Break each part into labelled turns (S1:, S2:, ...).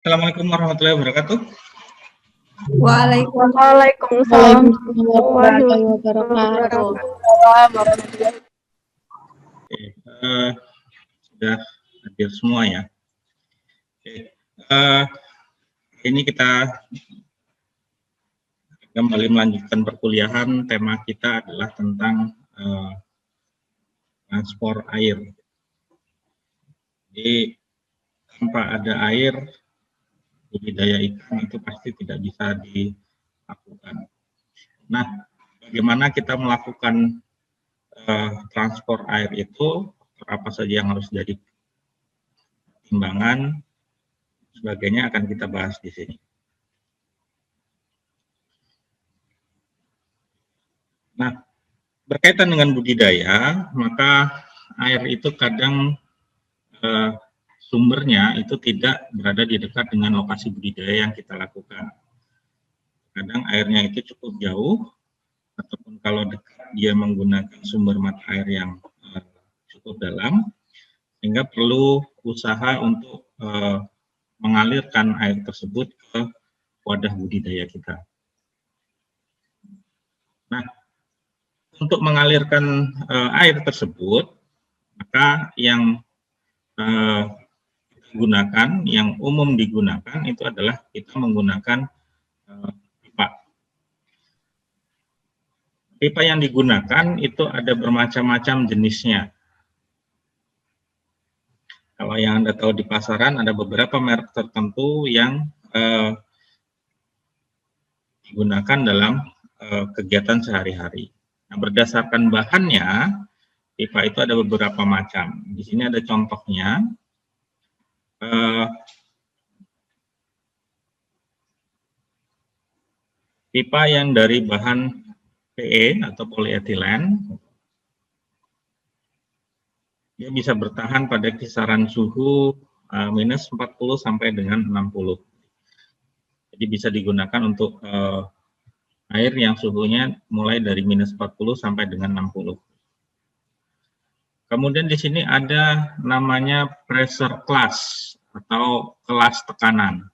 S1: Assalamualaikum warahmatullahi wabarakatuh.
S2: Waalaikumsalam warahmatullahi wabarakatuh.
S1: Oke, sudah hadir semua ya. Oke, ini kita kembali melanjutkan perkuliahan. Tema kita adalah tentang transport air. Jadi tanpa ada air, budidaya ikan itu pasti tidak bisa dilakukan. Nah, bagaimana kita melakukan transport air itu, apa saja yang harus jadi pertimbangan, sebagainya akan kita bahas di sini. Nah, berkaitan dengan budidaya, maka air itu kadang sumbernya itu tidak berada di dekat dengan lokasi budidaya yang kita lakukan. Kadang airnya itu cukup jauh, ataupun kalau dekat dia menggunakan sumber mata air yang cukup dalam, sehingga perlu usaha untuk mengalirkan air tersebut ke wadah budidaya kita. Nah, untuk mengalirkan air tersebut, maka yang kita gunakan, yang umum digunakan itu adalah kita menggunakan pipa. Pipa yang digunakan itu ada bermacam-macam jenisnya. Kalau yang Anda tahu di pasaran ada beberapa merek tertentu yang digunakan dalam kegiatan sehari-hari. Nah, berdasarkan bahannya, pipa itu ada beberapa macam. Di sini ada contohnya. Pipa yang dari bahan PE atau polietilen, dia bisa bertahan pada kisaran suhu minus 40 sampai dengan 60. Jadi bisa digunakan untuk air yang suhunya mulai dari minus 40 sampai dengan 60. Kemudian di sini ada namanya pressure class atau kelas tekanan.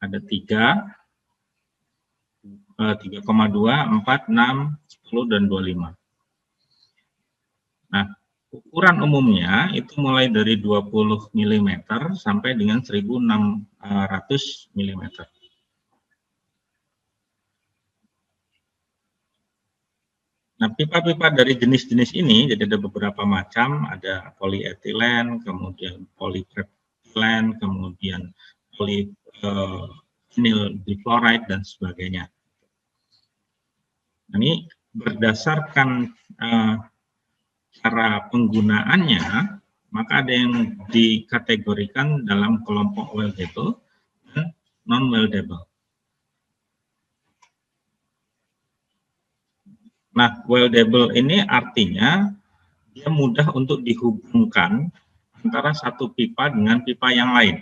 S1: Ada 3,2, 4, 6, 10, dan 25. Nah, ukuran umumnya itu mulai dari 20 mm sampai dengan 1600 mm. Nah, pipa-pipa dari jenis-jenis ini, jadi ada beberapa macam, ada polietilen, kemudian polypropylen, kemudian polyvinyl dichloride, dan sebagainya. Ini berdasarkan cara penggunaannya, maka ada yang dikategorikan dalam kelompok weldable dan non-weldable. Nah, weldable ini artinya dia mudah untuk dihubungkan antara satu pipa dengan pipa yang lain.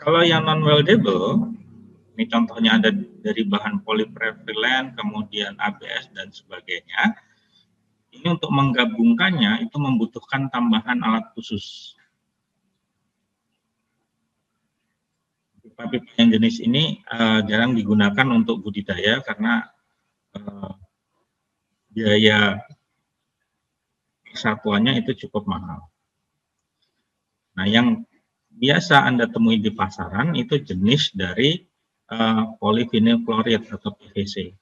S1: Kalau yang non-weldable, ini contohnya ada dari bahan polypropylen, kemudian ABS, dan sebagainya. Ini untuk menggabungkannya itu membutuhkan tambahan alat khusus. Pipa-pipa yang jenis ini jarang digunakan untuk budidaya karena biaya persatuannya itu cukup mahal. Nah, yang biasa Anda temui di pasaran itu jenis dari polyvinyl chloride atau PVC.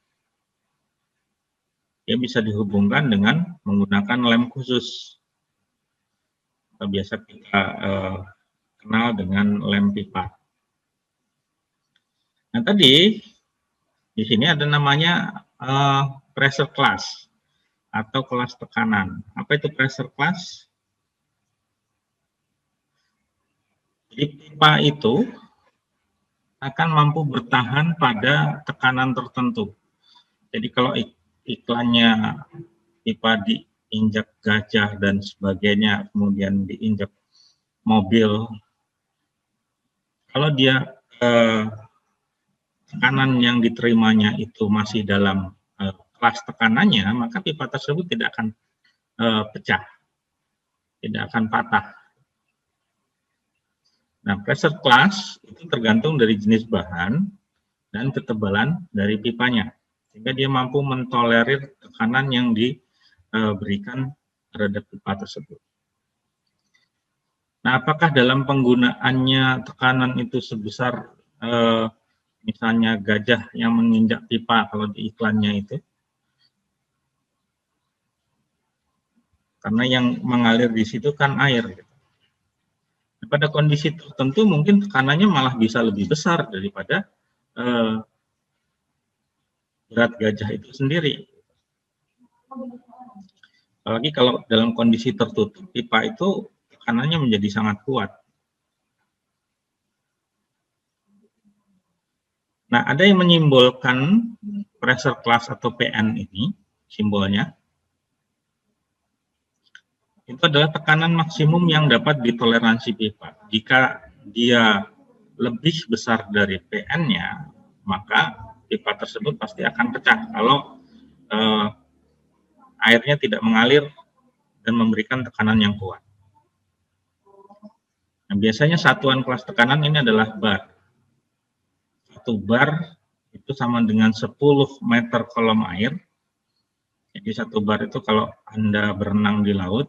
S1: Dia bisa dihubungkan dengan menggunakan lem khusus. Biasa kita kenal dengan lem pipa. Nah, tadi di sini ada namanya pressure class atau kelas tekanan. Apa itu pressure class? Jadi pipa itu akan mampu bertahan pada tekanan tertentu. Jadi kalau iklannya pipa diinjak gajah dan sebagainya, kemudian diinjak mobil, kalau dia tekanan yang diterimanya itu masih dalam kelas tekanannya, maka pipa tersebut tidak akan pecah. tidak akan patah. Nah, pressure class itu tergantung dari jenis bahan dan ketebalan dari pipanya, sehingga dia mampu mentolerir tekanan yang diberikan terhadap pipa tersebut. Nah, apakah dalam penggunaannya tekanan itu sebesar misalnya gajah yang menginjak pipa kalau di iklannya itu? Karena yang mengalir di situ kan air. Pada kondisi tertentu mungkin tekanannya malah bisa lebih besar daripada berat gajah itu sendiri. Apalagi kalau dalam kondisi tertutup, pipa itu tekanannya menjadi sangat kuat. Nah, ada yang menyimbolkan pressure class atau PN ini, simbolnya. Itu adalah tekanan maksimum yang dapat ditoleransi pipa. Jika dia lebih besar dari PN-nya, maka pipa tersebut pasti akan pecah kalau airnya tidak mengalir dan memberikan tekanan yang kuat. Nah, biasanya satuan kelas tekanan ini adalah bar. 1 bar itu sama dengan 10 meter kolom air. Jadi 1 bar itu kalau Anda berenang di laut,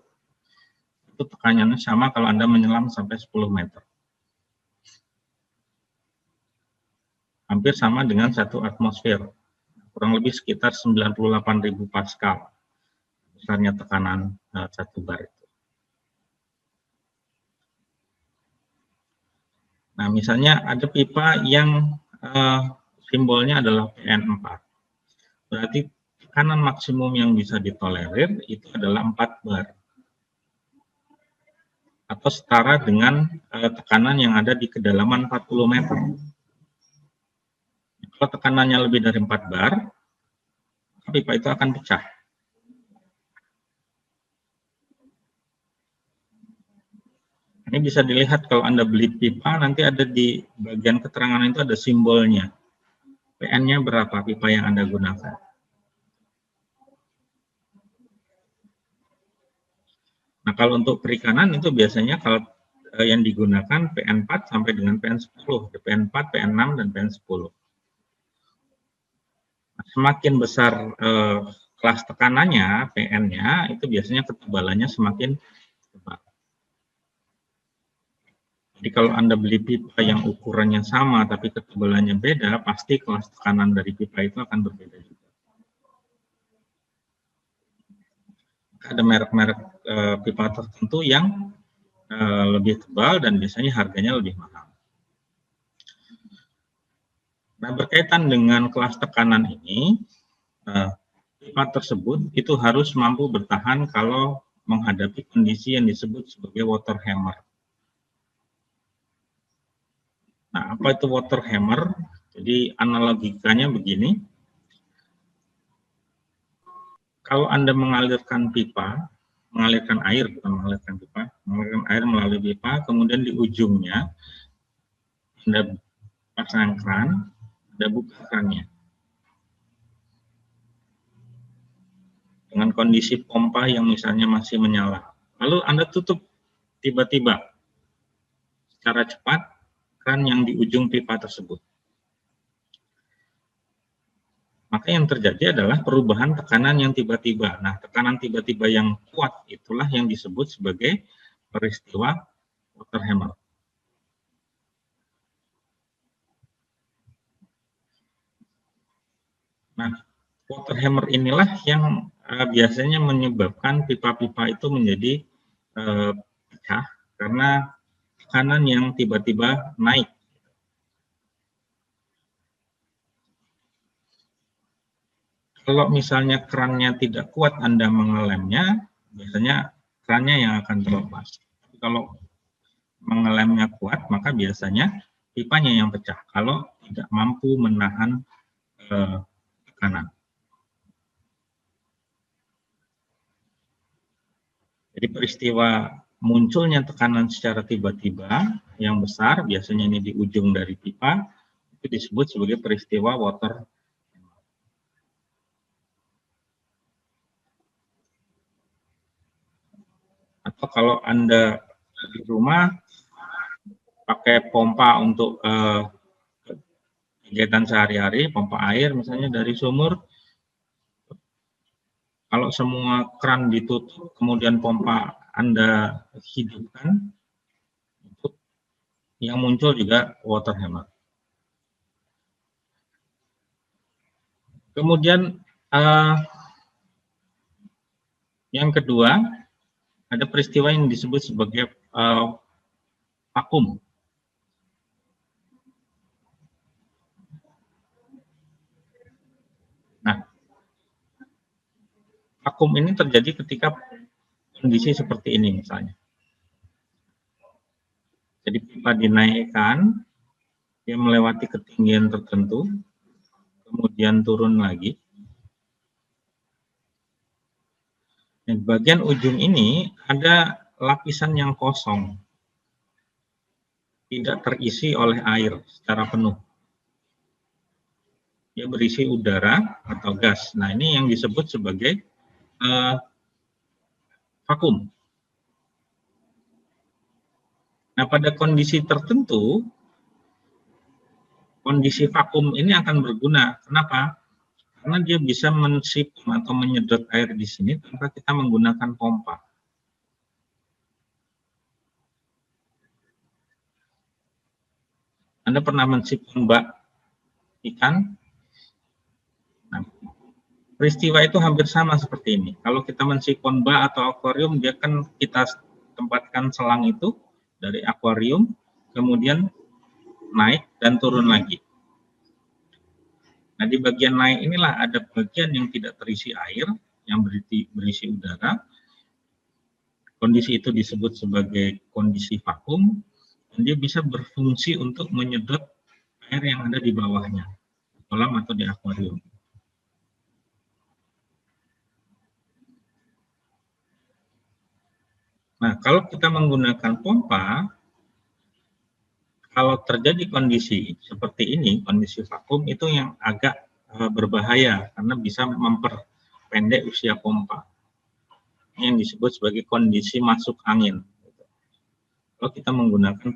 S1: itu tekanannya sama kalau Anda menyelam sampai 10 meter. Hampir sama dengan 1 atmosfer, kurang lebih sekitar 98.000 Pascal, besarnya tekanan 1 bar itu. Nah, misalnya ada pipa yang simbolnya adalah PN4. Berarti tekanan maksimum yang bisa ditolerir itu adalah 4 bar. Atau setara dengan tekanan yang ada di kedalaman 40 meter. Kalau tekanannya lebih dari 4 bar, pipa itu akan pecah. Ini bisa dilihat kalau Anda beli pipa, nanti ada di bagian keterangan itu ada simbolnya. PN-nya berapa pipa yang Anda gunakan. Nah, kalau untuk perikanan itu biasanya kalau yang digunakan PN4 sampai dengan PN10, PN4, PN6, dan PN10. Nah, semakin besar kelas tekanannya, PN-nya, itu biasanya ketebalannya semakin tebal. Jadi kalau Anda beli pipa yang ukurannya sama tapi ketebalannya beda, pasti kelas tekanan dari pipa itu akan berbeda juga. Ada merek-merek pipa tertentu yang lebih tebal dan biasanya harganya lebih mahal. Nah, berkaitan dengan kelas tekanan ini, pipa tersebut itu harus mampu bertahan kalau menghadapi kondisi yang disebut sebagai water hammer. Nah, apa itu water hammer? Jadi analogikanya begini. Kalau Anda mengalirkan pipa, mengalirkan air, bukan mengalirkan pipa, mengalirkan air melalui pipa, kemudian di ujungnya Anda pasang keran, Anda buka kerannya. Dengan kondisi pompa yang misalnya masih menyala. Lalu Anda tutup tiba-tiba secara cepat keran yang di ujung pipa tersebut. Maka yang terjadi adalah perubahan tekanan yang tiba-tiba. Nah, tekanan tiba-tiba yang kuat itulah yang disebut sebagai peristiwa water hammer. Nah, water hammer inilah yang biasanya menyebabkan pipa-pipa itu menjadi pecah karena tekanan yang tiba-tiba naik. Kalau misalnya kerannya tidak kuat Anda mengelemnya, biasanya kerannya yang akan terlepas. Kalau mengelemnya kuat, maka biasanya pipanya yang pecah kalau tidak mampu menahan tekanan. Jadi peristiwa munculnya tekanan secara tiba-tiba yang besar, biasanya ini di ujung dari pipa, itu disebut sebagai peristiwa water. Atau kalau Anda di rumah pakai pompa untuk kegiatan sehari-hari, pompa air misalnya dari sumur, kalau semua keran ditutup, kemudian pompa Anda hidupkan, yang muncul juga water hammer. Kemudian yang kedua, ada peristiwa yang disebut sebagai vakum. Nah, vakum ini terjadi ketika kondisi seperti ini misalnya. Jadi pipa dinaikkan, dia melewati ketinggian tertentu, kemudian turun lagi. Dan bagian ujung ini ada lapisan yang kosong, tidak terisi oleh air secara penuh. Dia berisi udara atau gas. Nah, ini yang disebut sebagai vakum. Nah, pada kondisi tertentu, kondisi vakum ini akan berguna. Kenapa? Karena dia bisa mensipon atau menyedot air di sini tanpa kita menggunakan pompa. Anda pernah mensipon bak ikan? Nah, peristiwa itu hampir sama seperti ini. Kalau kita mensipon bak atau akuarium, dia kan kita tempatkan selang itu dari akuarium, kemudian naik dan turun lagi. Nah, di bagian naik inilah ada bagian yang tidak terisi air, yang berisi udara. Kondisi itu disebut sebagai kondisi vakum, dan dia bisa berfungsi untuk menyedot air yang ada di bawahnya, di kolam atau di akuarium. Nah, kalau kita menggunakan pompa, kalau terjadi kondisi seperti ini, kondisi vakum itu yang agak berbahaya karena bisa memperpendek usia pompa. Ini yang disebut sebagai kondisi masuk angin. Kalau kita menggunakan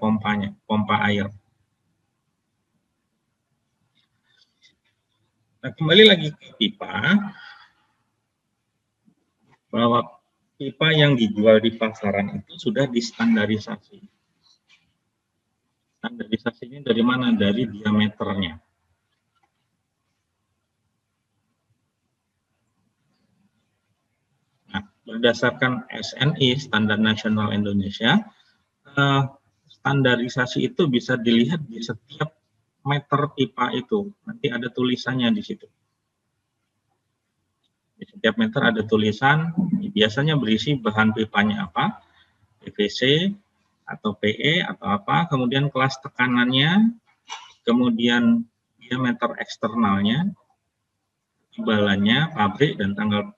S1: pompa air. Nah, kembali lagi ke pipa, bahwa pipa yang dijual di pasaran itu sudah distandarisasi. Standarisasinya dari mana? Dari diameternya. Nah, berdasarkan SNI, Standar Nasional Indonesia, standarisasi itu bisa dilihat di setiap meter pipa itu. Nanti ada tulisannya di situ. Di setiap meter ada tulisan, biasanya berisi bahan pipanya apa, PVC, atau PE atau apa, kemudian kelas tekanannya, kemudian diameter eksternalnya, tebalannya, pabrik, dan tanggal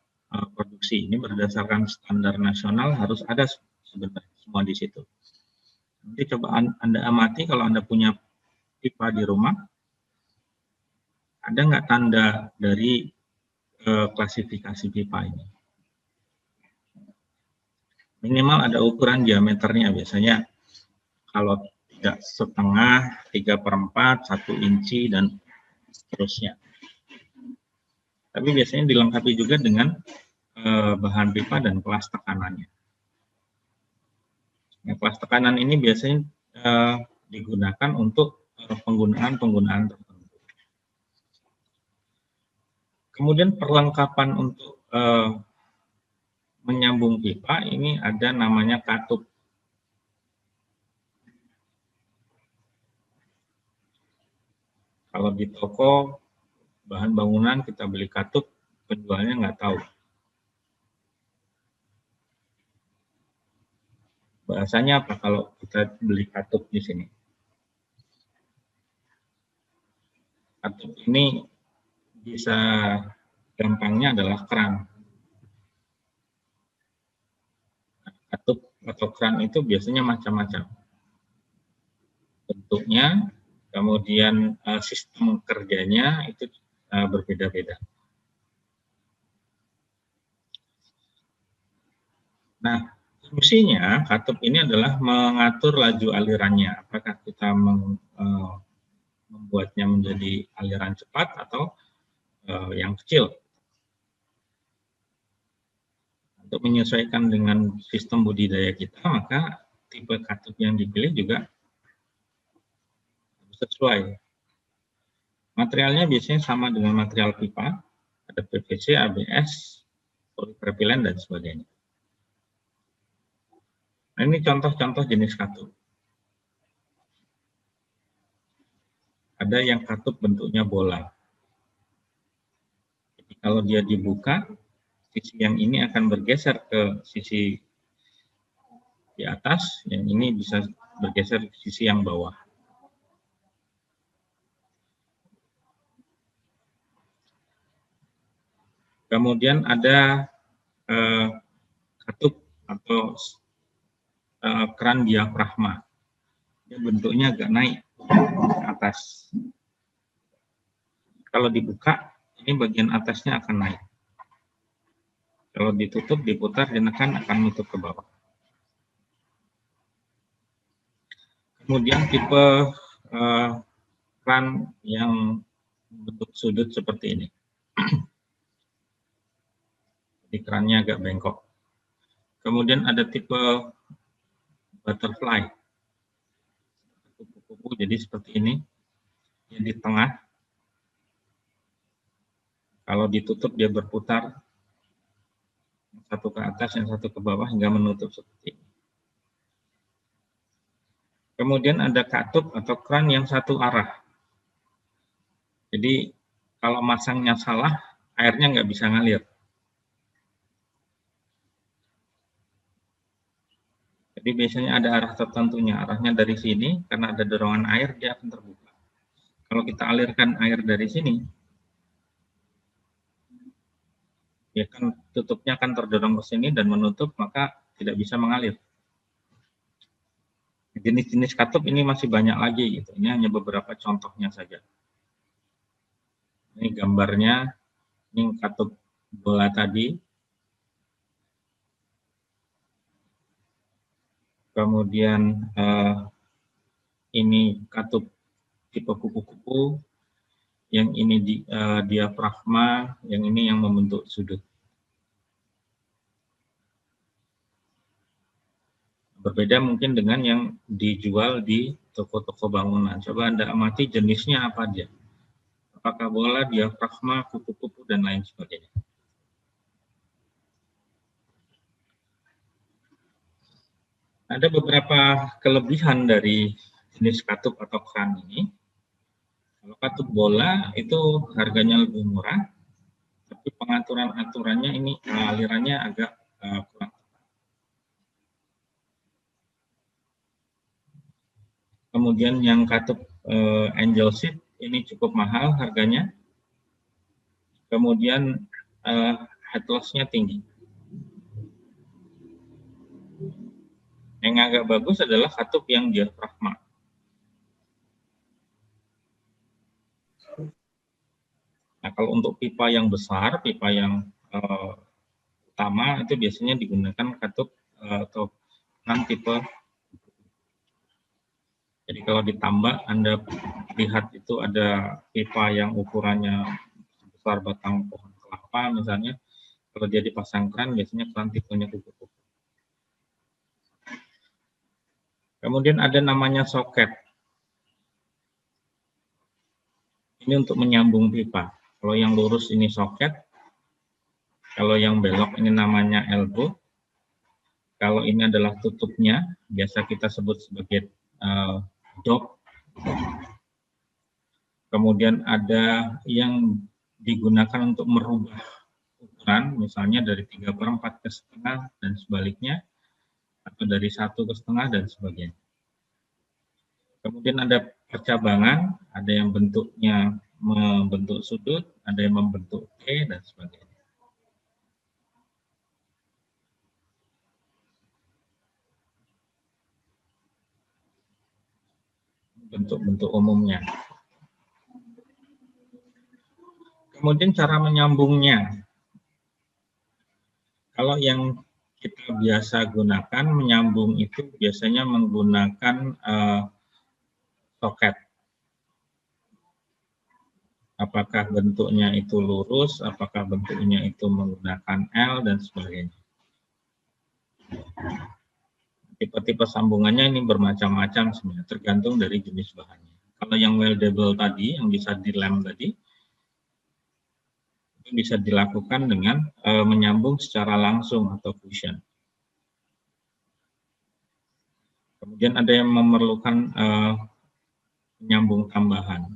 S1: produksi. Ini berdasarkan standar nasional harus ada sebenarnya semua di situ. Nanti coba Anda amati kalau Anda punya pipa di rumah, ada nggak tanda dari klasifikasi pipa ini? Minimal ada ukuran diameternya, biasanya kalau tidak setengah, 3/4, 1 inci, dan seterusnya. Tapi biasanya dilengkapi juga dengan bahan pipa dan kelas tekanannya. Nah, kelas tekanan ini biasanya digunakan untuk penggunaan tertentu. Kemudian perlengkapan untuk menyambung pipa ini ada namanya katup. Kalau di toko bahan bangunan kita beli katup, penjualnya nggak tahu. Bahasanya apa kalau kita beli katup di sini? Katup ini bisa gampangnya adalah keran. Katup atau keran itu biasanya macam-macam bentuknya, kemudian sistem kerjanya itu berbeda-beda. Nah, Fungsinya katup ini adalah mengatur laju alirannya. Apakah kita membuatnya menjadi aliran cepat atau yang kecil. Untuk menyesuaikan dengan sistem budidaya kita, maka tipe katup yang dipilih juga sesuai. Materialnya biasanya sama dengan material pipa, ada PVC, ABS, polipropilen, dan sebagainya. Nah, ini contoh-contoh jenis katup. Ada yang katup bentuknya bola. Jadi kalau dia dibuka, sisi yang ini akan bergeser ke sisi di atas, yang ini bisa bergeser ke sisi yang bawah. Kemudian ada katup atau keran diafragma. Dia bentuknya agak naik ke atas. Kalau dibuka, ini bagian atasnya akan naik. Kalau ditutup, diputar, ditekan akan menutup ke bawah. Kemudian tipe keran yang bentuk sudut seperti ini. Jadi kerannya agak bengkok. Kemudian ada tipe butterfly. Kupu-kupu jadi seperti ini. Yang di tengah. Kalau ditutup dia berputar. Satu ke atas, yang satu ke bawah hingga menutup seperti ini. Kemudian ada katup atau keran yang satu arah. Jadi kalau masangnya salah, airnya nggak bisa ngalir. Jadi biasanya ada arah tertentunya, arahnya dari sini, karena ada dorongan air, dia akan terbuka. Kalau kita alirkan air dari sini, ya kan tutupnya akan terdorong ke sini dan menutup, maka tidak bisa mengalir. Jenis-jenis katup ini masih banyak lagi, gitu. Ini hanya beberapa contohnya saja. Ini gambarnya, ini katup bola tadi. Kemudian ini katup tipe kupu-kupu, yang ini diafragma, yang ini yang membentuk sudut. Berbeda mungkin dengan yang dijual di toko-toko bangunan. Coba Anda amati jenisnya apa dia. Apakah bola, diafragma, kupu-kupu, dan lain sebagainya. Ada beberapa kelebihan dari jenis katup atau keran ini. Kalau katup bola itu harganya lebih murah, tapi pengaturan-aturannya ini alirannya agak kurang. Kemudian yang katup angel seed ini cukup mahal harganya. Kemudian head loss-nya tinggi. Yang agak bagus adalah katup yang diafragma. Nah, kalau untuk pipa yang besar, pipa yang utama itu biasanya digunakan katup atau keran tipe. Jadi kalau ditambah Anda lihat itu ada pipa yang ukurannya sebesar batang pohon kelapa misalnya, kalau dia dipasang keran biasanya keran tipenya kupu-kupu. Kemudian ada namanya soket. Ini untuk menyambung pipa. Kalau yang lurus ini soket, kalau yang belok ini namanya elbow. Kalau ini adalah tutupnya, biasa kita sebut sebagai dop. Kemudian ada yang digunakan untuk merubah ukuran, misalnya dari 3/4 ke setengah dan sebaliknya, atau dari 1 ke setengah dan sebagainya. Kemudian ada percabangan, ada yang bentuknya membentuk sudut, ada yang membentuk T, dan sebagainya. Bentuk-bentuk umumnya. Kemudian cara menyambungnya. Kalau yang kita biasa gunakan menyambung itu biasanya menggunakan soket. Apakah bentuknya itu lurus, apakah bentuknya itu menggunakan L, dan sebagainya. Tipe-tipe sambungannya ini bermacam-macam sebenarnya, tergantung dari jenis bahannya. Kalau yang weldable tadi, yang bisa dilem tadi, itu bisa dilakukan dengan menyambung secara langsung atau fusion. Kemudian ada yang memerlukan penyambung tambahan.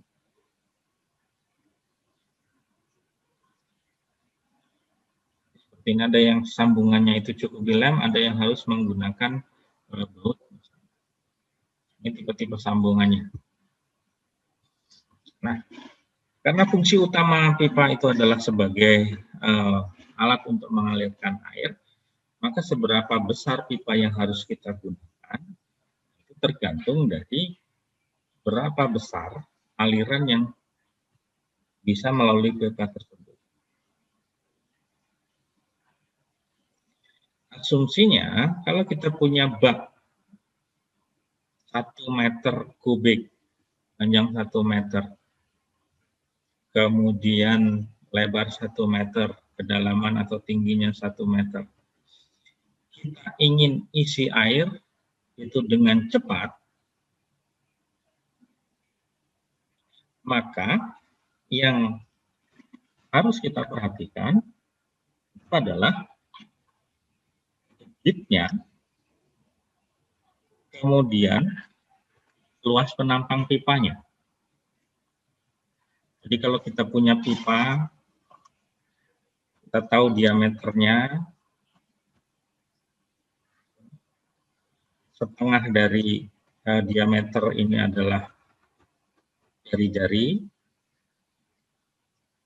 S1: Seperti ini ada yang sambungannya itu cukup dilem, ada yang harus menggunakan baut. Ini tipe-tipe sambungannya. Nah, karena fungsi utama pipa itu adalah sebagai alat untuk mengalirkan air, maka seberapa besar pipa yang harus kita gunakan itu tergantung dari berapa besar aliran yang bisa melalui pipa tersebut. Asumsinya, kalau kita punya bak 1 meter kubik, panjang 1 meter, kemudian lebar 1 meter, kedalaman atau tingginya 1 meter. Kita ingin isi air itu dengan cepat, maka yang harus kita perhatikan adalah debitnya, kemudian luas penampang pipanya. Jadi kalau kita punya pipa, kita tahu diameternya, setengah dari diameter ini adalah jari-jari.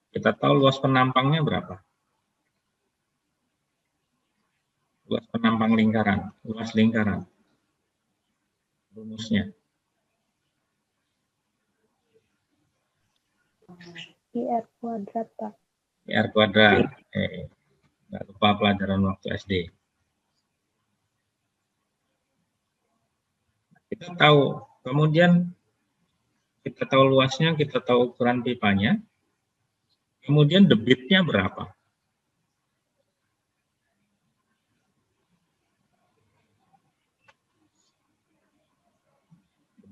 S1: Kita tahu luas penampangnya berapa? Luas penampang lingkaran, luas lingkaran. Rumusnya.
S2: IR kuadrat, Pak.
S1: IR kuadrat. Nggak lupa pelajaran waktu SD. Kita tahu, kemudian kita tahu luasnya, kita tahu ukuran pipanya, kemudian debitnya berapa?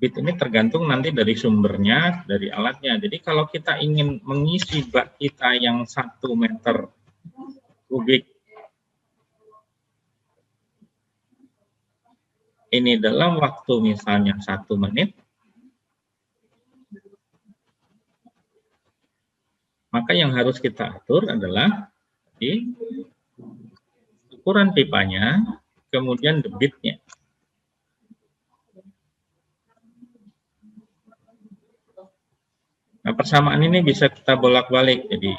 S1: Debit ini tergantung nanti dari sumbernya, dari alatnya. Jadi kalau kita ingin mengisi bak kita yang 1 meter kubik ini dalam waktu misalnya 1 menit, maka yang harus kita atur adalah ukuran pipanya, kemudian debitnya. Nah, persamaan ini bisa kita bolak-balik. Jadi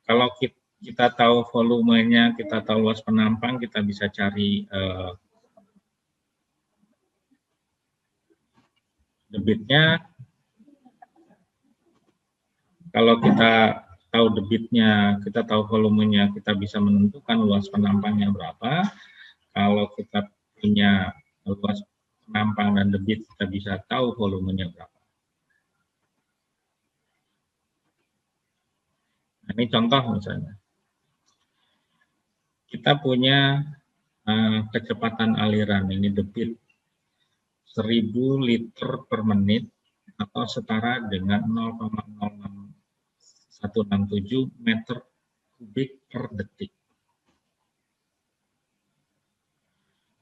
S1: kalau kita tahu volumenya, kita tahu luas penampang, kita bisa cari debitnya. Kalau kita tahu debitnya, kita tahu volumenya, kita bisa menentukan luas penampangnya berapa. Kalau kita punya luas penampang dan debit, kita bisa tahu volumenya berapa. Nah, ini contoh misalnya. Kita punya kecepatan aliran, ini debit 1000 liter per menit atau setara dengan 0,06167 meter kubik per detik.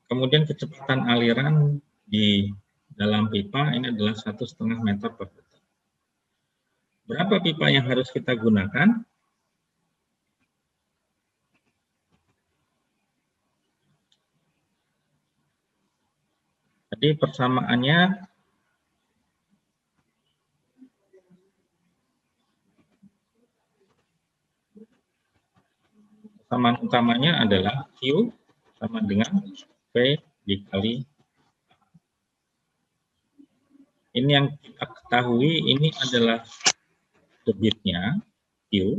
S1: Kemudian kecepatan aliran di dalam pipa ini adalah 1,5 meter per detik. Berapa pipa yang harus kita gunakan? Jadi persamaannya persamaan utamanya adalah Q sama dengan V dikali. Ini yang kita ketahui, ini adalah debitnya Q,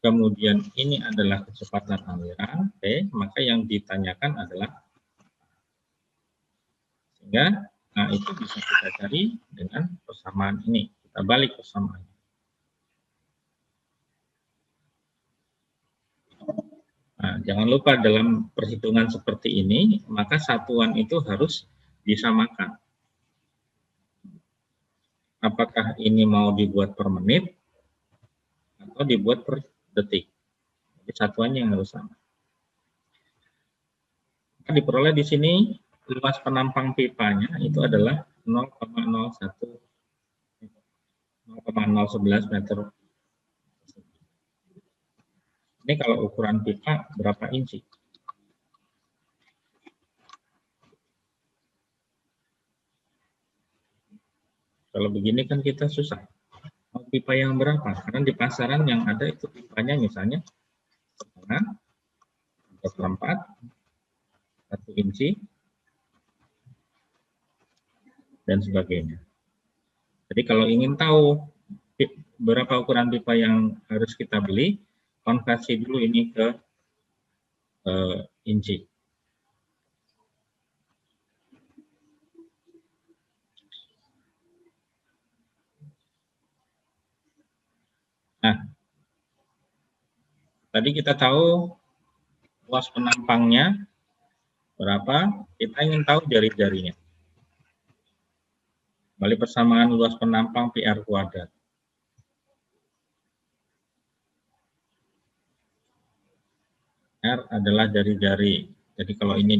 S1: kemudian ini adalah kecepatan aliran, maka yang ditanyakan adalah, sehingga nah itu bisa kita cari dengan persamaan ini. Kita balik persamaan. Nah, jangan lupa dalam perhitungan seperti ini, maka satuan itu harus disamakan. Apakah ini mau dibuat per menit atau dibuat per detik. Jadi satuannya yang harus sama. Maka diperoleh di sini luas penampang pipanya itu adalah 0,11 meter. Ini kalau ukuran pipa berapa inci? Kalau begini kan kita susah. Mau pipa yang berapa? Karena di pasaran yang ada itu pipanya misalnya setengah, 3/4, 1 inci, dan sebagainya. Jadi kalau ingin tahu berapa ukuran pipa yang harus kita beli, konversi dulu ini ke inci. Nah, tadi kita tahu luas penampangnya berapa, kita ingin tahu jari-jarinya. Kembali persamaan luas penampang PR kuadrat. R adalah jari-jari. Jadi kalau ini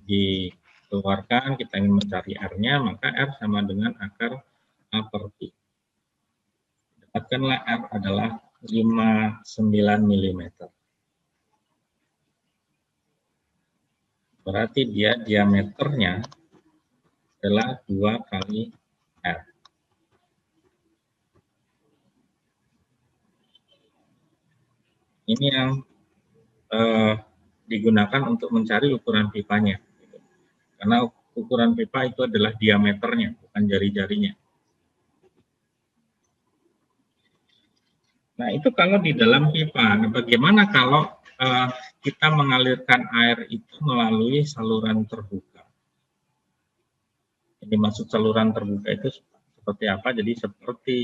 S1: dikeluarkan, kita ingin mencari R-nya, maka R sama dengan akar A per Pi. Dapatkanlah R adalah 59 mm. Berarti dia diameternya adalah 2 kali R. Ini yang digunakan untuk mencari ukuran pipanya. Karena ukuran pipa itu adalah diameternya, bukan jari-jarinya. Nah, itu kalau di dalam pipa. Nah, bagaimana kalau kita mengalirkan air itu melalui saluran terbuka? Jadi maksud saluran terbuka itu seperti apa? Jadi seperti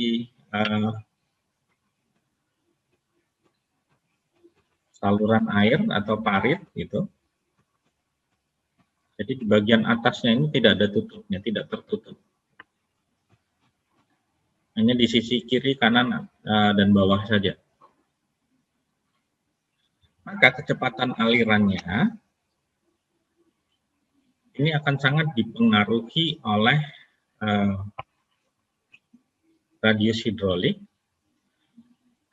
S1: saluran air atau parit gitu. Jadi di bagian atasnya ini tidak ada tutupnya, tidak tertutup. Hanya di sisi kiri, kanan, dan bawah saja. Maka kecepatan alirannya ini akan sangat dipengaruhi oleh radius hidrolik,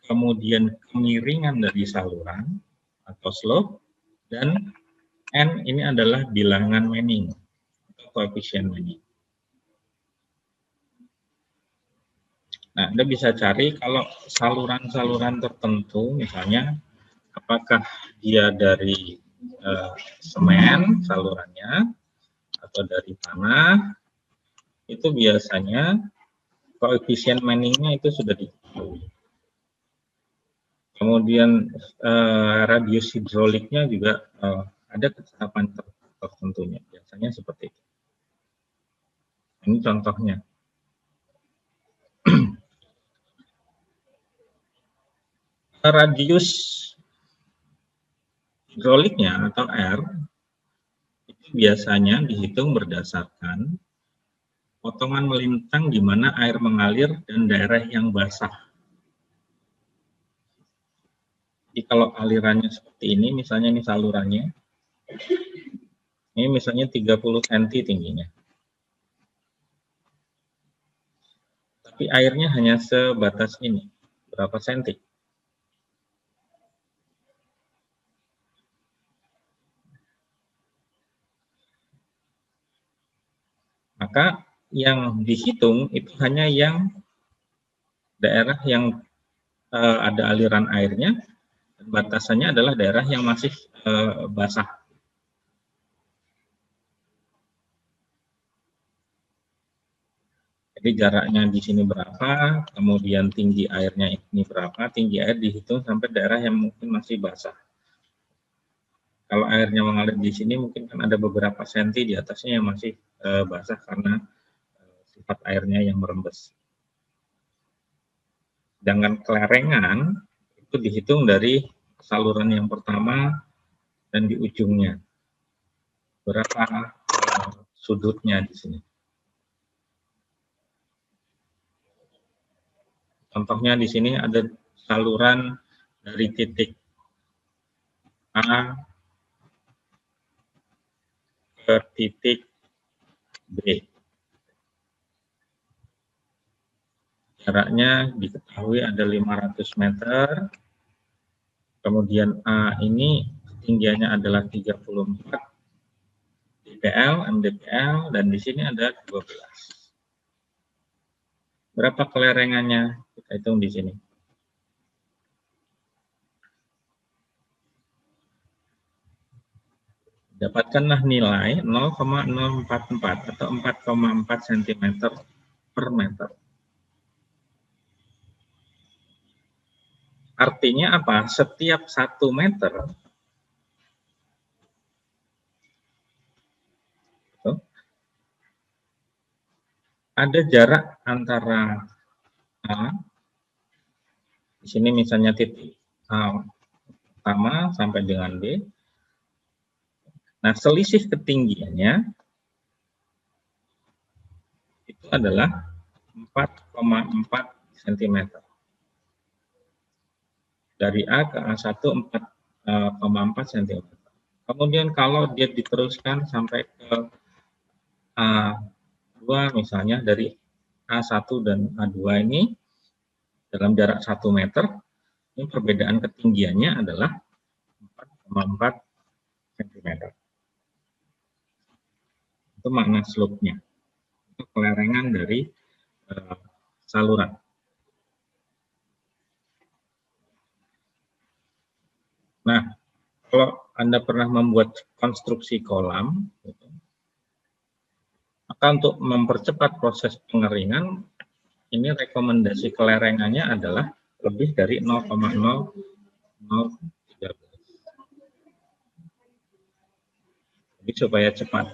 S1: kemudian kemiringan dari saluran atau slope, dan N ini adalah bilangan Manning atau koefisien Manning. Nah, Anda bisa cari kalau saluran-saluran tertentu, misalnya apakah dia dari semen salurannya atau dari tanah, itu biasanya koefisien Manning-nya itu sudah diketahui. Kemudian radius hidroliknya juga ada ketetapan tertentunya, biasanya seperti itu. Ini contohnya. Radius hidroliknya atau R itu biasanya dihitung berdasarkan potongan melintang di mana air mengalir dan daerah yang basah. Jadi kalau alirannya seperti ini, misalnya ini salurannya, ini misalnya 30 cm tingginya. Tapi airnya hanya sebatas ini, berapa senti? Maka yang dihitung itu hanya yang daerah yang ada aliran airnya, dan batasannya adalah daerah yang masih basah. Jadi Jadi jaraknya di sini berapa, kemudian tinggi airnya ini berapa, tinggi air dihitung sampai daerah yang mungkin masih basah. Kalau airnya mengalir di sini mungkin kan ada beberapa senti di atasnya yang masih basah karena sifat airnya yang merembes. Sedangkan kelerengan itu dihitung dari saluran yang pertama dan di ujungnya. Berapa sudutnya di sini. Contohnya di sini ada saluran dari titik A ke titik B. Jaraknya diketahui ada 500 meter. Kemudian A ini ketinggiannya adalah 34 dpl, mdpl, dan di sini ada 12. Berapa kelerengannya? Kita hitung di sini. Dapatkanlah nilai 0,044 atau 4,4 cm per meter. Artinya apa? Setiap 1 meter ada jarak antara A, di sini misalnya titik A pertama sampai dengan B. Nah, selisih ketinggiannya itu adalah 4,4 cm. Dari A ke A1 4,4 cm. Kemudian kalau dia diteruskan sampai ke A2 misalnya, dari A1 dan A2 ini dalam jarak 1 meter, ini perbedaan ketinggiannya adalah 4,4 cm. Itu makna slope-nya. Itu kelerengan dari saluran. Nah, kalau Anda pernah membuat konstruksi kolam, maka untuk mempercepat proses pengeringan, ini rekomendasi kelerengannya adalah lebih dari 0,0013. Jadi supaya cepat.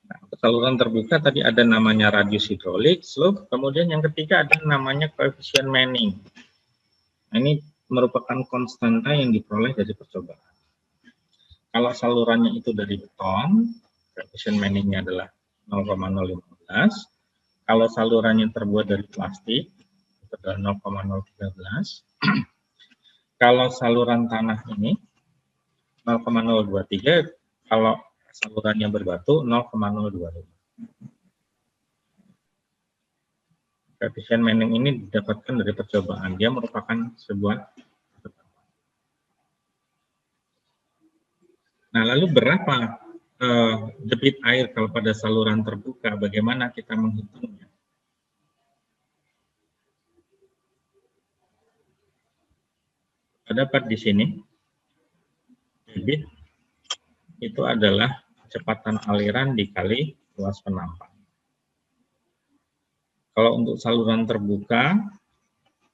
S1: Nah, saluran terbuka tadi ada namanya radius hidrolik, slope, kemudian yang ketiga ada namanya koefisien Manning. Nah, ini merupakan konstanta yang diperoleh dari percobaan. Kalau salurannya itu dari beton, koefisien Manning-nya adalah 0,015. Kalau salurannya terbuat dari plastik, itu adalah 0,013. Kalau saluran tanah ini 0,023, kalau salurannya berbatu 0,025. Koefisien Manning ini didapatkan dari percobaan. Dia merupakan sebuah ketetapan. Nah, lalu berapa debit air kalau pada saluran terbuka? Bagaimana kita menghitungnya? Dapat di sini. Debit itu adalah kecepatan aliran dikali luas penampang. Kalau untuk saluran terbuka,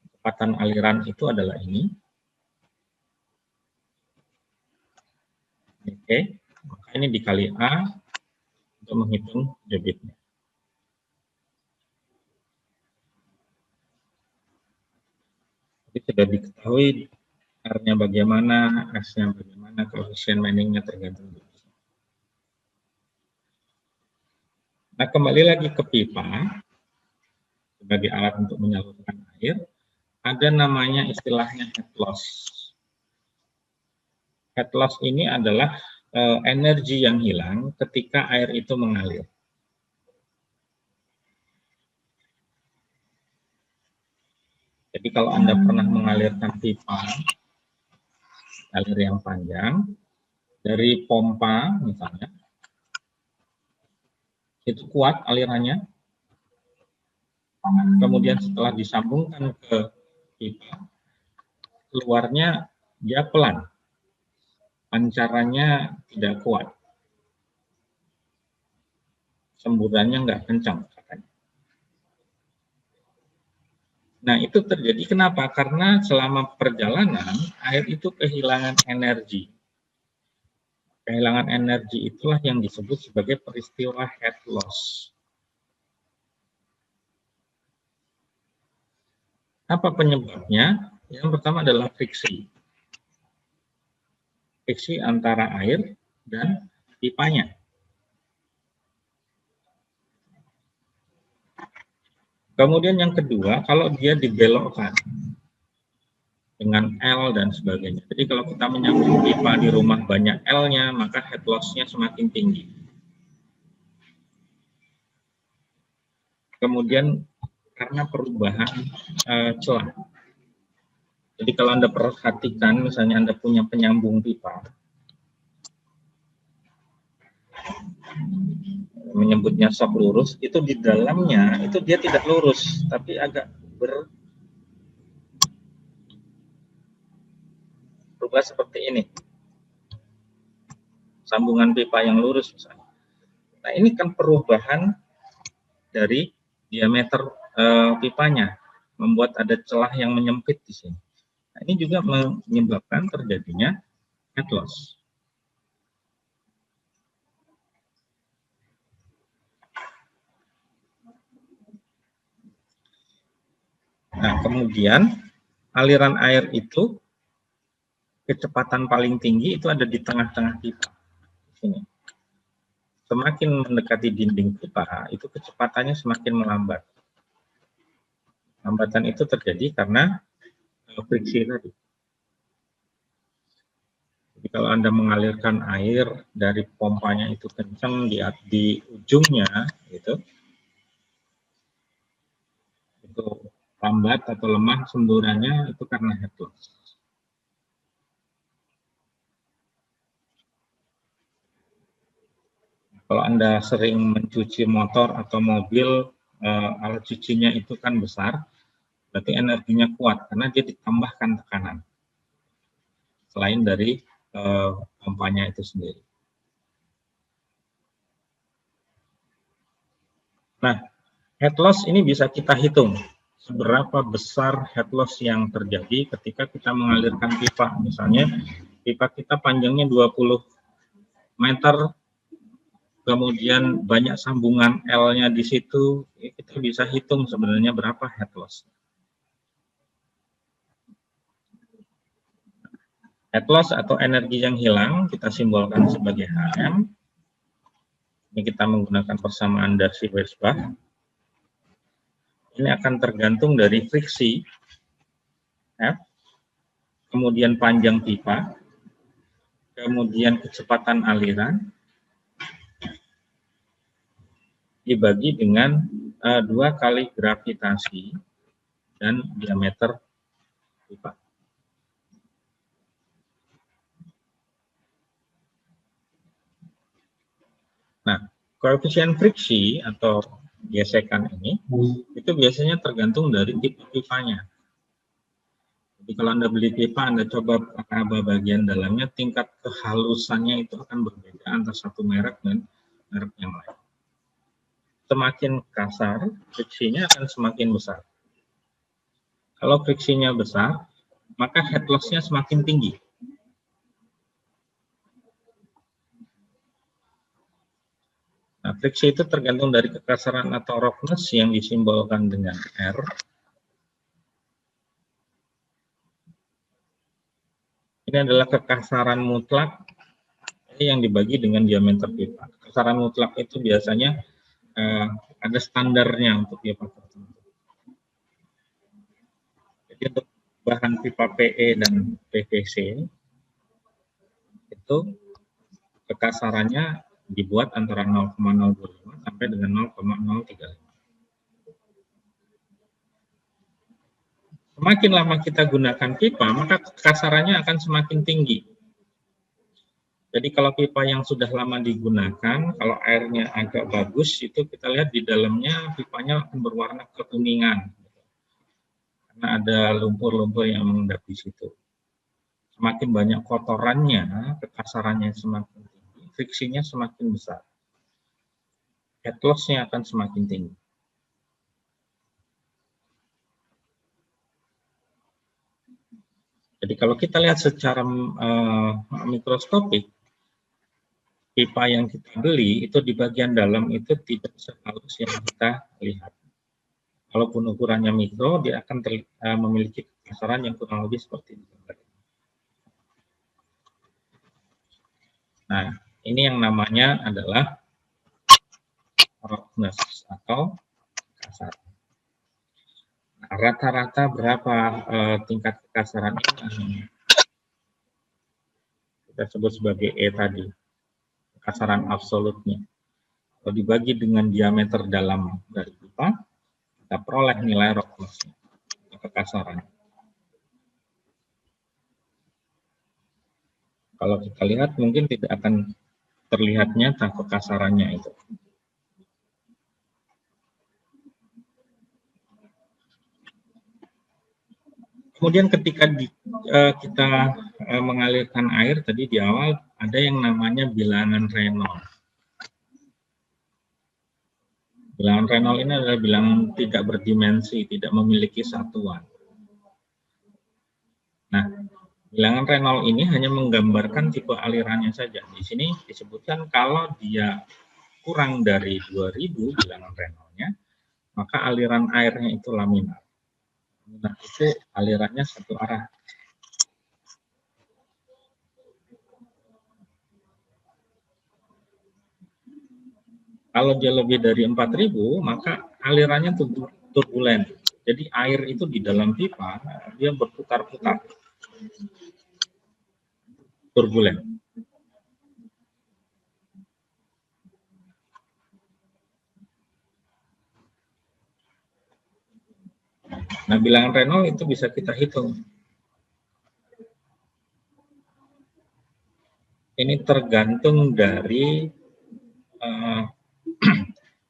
S1: kecepatan aliran itu adalah ini. Oke, maka ini dikali A untuk menghitung debitnya. Jadi sudah diketahui R-nya bagaimana, S-nya bagaimana, koefisien Manning-nya tergantung. Nah, kembali lagi ke pipa sebagai alat untuk menyalurkan air, ada namanya istilahnya head loss. Head loss ini adalah energi yang hilang ketika air itu mengalir. Jadi kalau Anda pernah mengalirkan pipa, alir yang panjang, dari pompa misalnya, itu kuat alirannya, kemudian setelah disambungkan ke pipa, keluarnya dia pelan, pancarannya tidak kuat. semburannya nggak kencang katanya. Nah, itu terjadi kenapa? Karena selama perjalanan air itu kehilangan energi. Kehilangan energi itulah yang disebut sebagai peristiwa head loss. Apa penyebabnya? Yang pertama adalah friksi. Friksi antara air dan pipanya. Kemudian yang kedua, kalau dia dibelokkan dengan L dan sebagainya. Jadi kalau kita menyambung pipa di rumah banyak L-nya, maka head loss-nya semakin tinggi. Kemudian karena perubahan celah. Jadi kalau Anda perhatikan, misalnya Anda punya penyambung pipa, menyebutnya sok lurus, itu di dalamnya itu dia tidak lurus, tapi agak berubah seperti ini. Sambungan pipa yang lurus misalnya. Nah, ini kan perubahan dari diameter pipanya, membuat ada celah yang menyempit di sini. Nah, ini juga menyebabkan terjadinya head loss. Nah, kemudian aliran air itu kecepatan paling tinggi itu ada di tengah-tengah pipa. Sini. Semakin mendekati dinding pipa, itu kecepatannya semakin melambat. Hambatan itu terjadi karena friksi tadi. Jadi kalau Anda mengalirkan air dari pompanya itu kencang di ujungnya, itu lambat atau lemah semburannya itu karena head loss. Kalau Anda sering mencuci motor atau mobil, alat cucinya itu kan besar, berarti energinya kuat karena dia ditambahkan tekanan selain dari pompanya itu sendiri. Nah, head loss ini bisa kita hitung seberapa besar head loss yang terjadi ketika kita mengalirkan pipa. Misalnya pipa kita panjangnya 20 meter, kemudian banyak sambungan L-nya di situ, kita bisa hitung sebenarnya berapa head loss. Head loss atau energi yang hilang kita simbolkan sebagai HM. Ini kita menggunakan persamaan Darcy-Weisbach. Ini akan tergantung dari friksi, F, kemudian panjang pipa, kemudian kecepatan aliran, dibagi dengan 2 kali gravitasi dan diameter pipa. Nah, koefisien friksi atau gesekan ini itu biasanya tergantung dari tipe pipanya. Jadi kalau Anda beli pipa, Anda coba raba bagian dalamnya, tingkat kehalusannya itu akan berbeda antara satu merek dan merek yang lain. Semakin kasar, friksinya akan semakin besar. Kalau friksinya besar, maka head loss-nya semakin tinggi. Nah, friksi itu tergantung dari kekasaran atau roughness yang disimbolkan dengan R. Ini adalah kekasaran mutlak yang dibagi dengan diameter pipa. Kekasaran mutlak itu biasanya ada standarnya untuk pipa tertentu. Jadi untuk bahan pipa PE dan PVC itu kekasarannya dibuat antara 0,025 sampai dengan 0,035. Semakin lama kita gunakan pipa, maka kekasarannya akan semakin tinggi. Jadi kalau pipa yang sudah lama digunakan, kalau airnya agak bagus, itu kita lihat di dalamnya pipanya akan berwarna kekuningan. Karena ada lumpur-lumpur yang mengendap di situ. Semakin banyak kotorannya, kekasarannya semakin tinggi, friksinya semakin besar. head loss-nya akan semakin tinggi. Jadi kalau kita lihat secara mikroskopik, pipa yang kita beli itu di bagian dalam itu tidak sehalus yang kita lihat. Walaupun ukurannya mikro, dia akan memiliki kekasaran yang kurang lebih seperti ini. Nah, ini yang namanya adalah roughness atau kasar. Nah, rata-rata berapa tingkat kekasaran ini? Kita sebut sebagai E tadi, kekasaran absolutnya. Kalau dibagi dengan diameter dalam dari pipa, kita peroleh nilai roughness-nya, kekasaran. Kalau kita lihat mungkin tidak akan terlihat nyata kekasarannya itu. Kemudian ketika kita mengalirkan air tadi di awal ada yang namanya bilangan Reynolds. Bilangan Reynolds ini adalah bilangan tidak berdimensi, tidak memiliki satuan. Nah, bilangan Reynolds ini hanya menggambarkan tipe alirannya saja. Di sini disebutkan kalau dia kurang dari 2000 bilangan Reynolds-nya, maka aliran airnya itu laminar. Nah, itu alirannya satu arah. Kalau dia lebih dari 4000, maka alirannya turbulen. Jadi air itu di dalam pipa, dia berputar-putar. Turbulen. Nah, bilangan Reynolds itu bisa kita hitung. Ini tergantung dari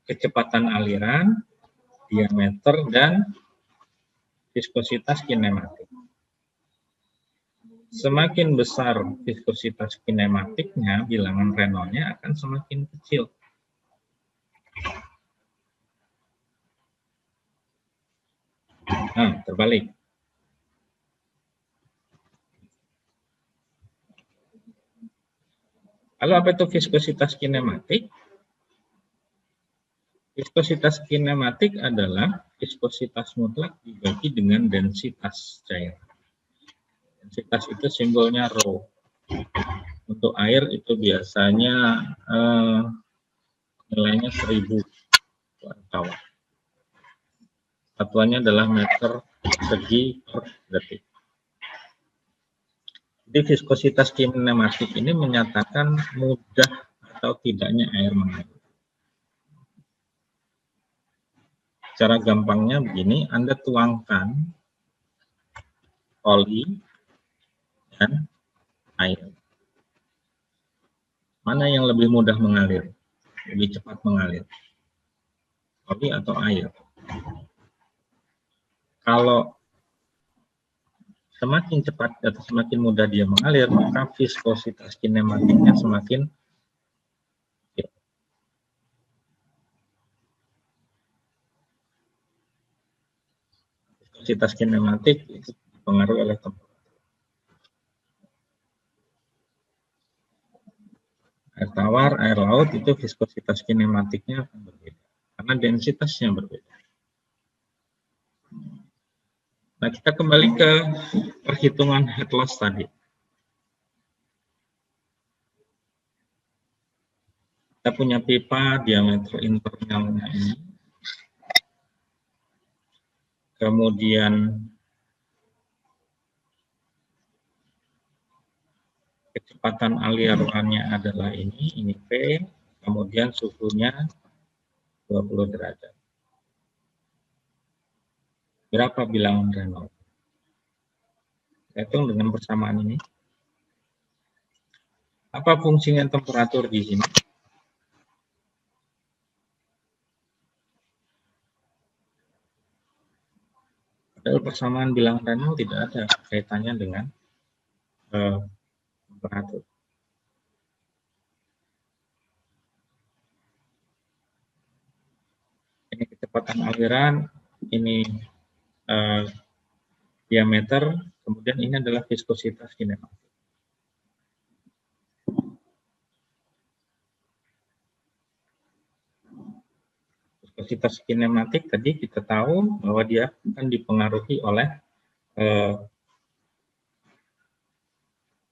S1: kecepatan aliran, diameter, dan viskositas kinematik. Semakin besar viskositas kinematiknya, bilangan Reynolds-nya akan semakin kecil. Nah, terbalik. Lalu apa itu viskositas kinematik? Viskositas kinematik adalah viskositas mutlak dibagi dengan densitas cair. Densitas itu simbolnya rho. Untuk air itu biasanya nilainya 1000 watt. Satuannya adalah meter persegi per detik. Jadi viskositas kinematik ini menyatakan mudah atau tidaknya air mengalir. Cara gampangnya begini, Anda tuangkan oli dan air. Mana yang lebih mudah mengalir? Lebih cepat mengalir? Oli atau air? Kalau semakin cepat atau semakin mudah dia mengalir, maka viskositas kinematiknya semakin kecil. Viskositas kinematik itu dipengaruhi oleh temperatur. Air tawar, air laut itu viskositas kinematiknya akan berbeda, karena densitasnya berbeda. Nah, kita kembali ke perhitungan head loss tadi. Kita punya pipa diameter internalnya ini. Kemudian kecepatan alirannya adalah ini P, kemudian suhunya 20 derajat. Berapa bilangan Reynolds? Saya hitung dengan persamaan ini. Apa fungsinya temperatur di sini? Padahal persamaan bilangan Reynolds tidak ada kaitannya dengan temperatur. kecepatan aliran, ini diameter, kemudian ini adalah viskositas kinematik. Viskositas kinematik tadi kita tahu bahwa dia akan dipengaruhi oleh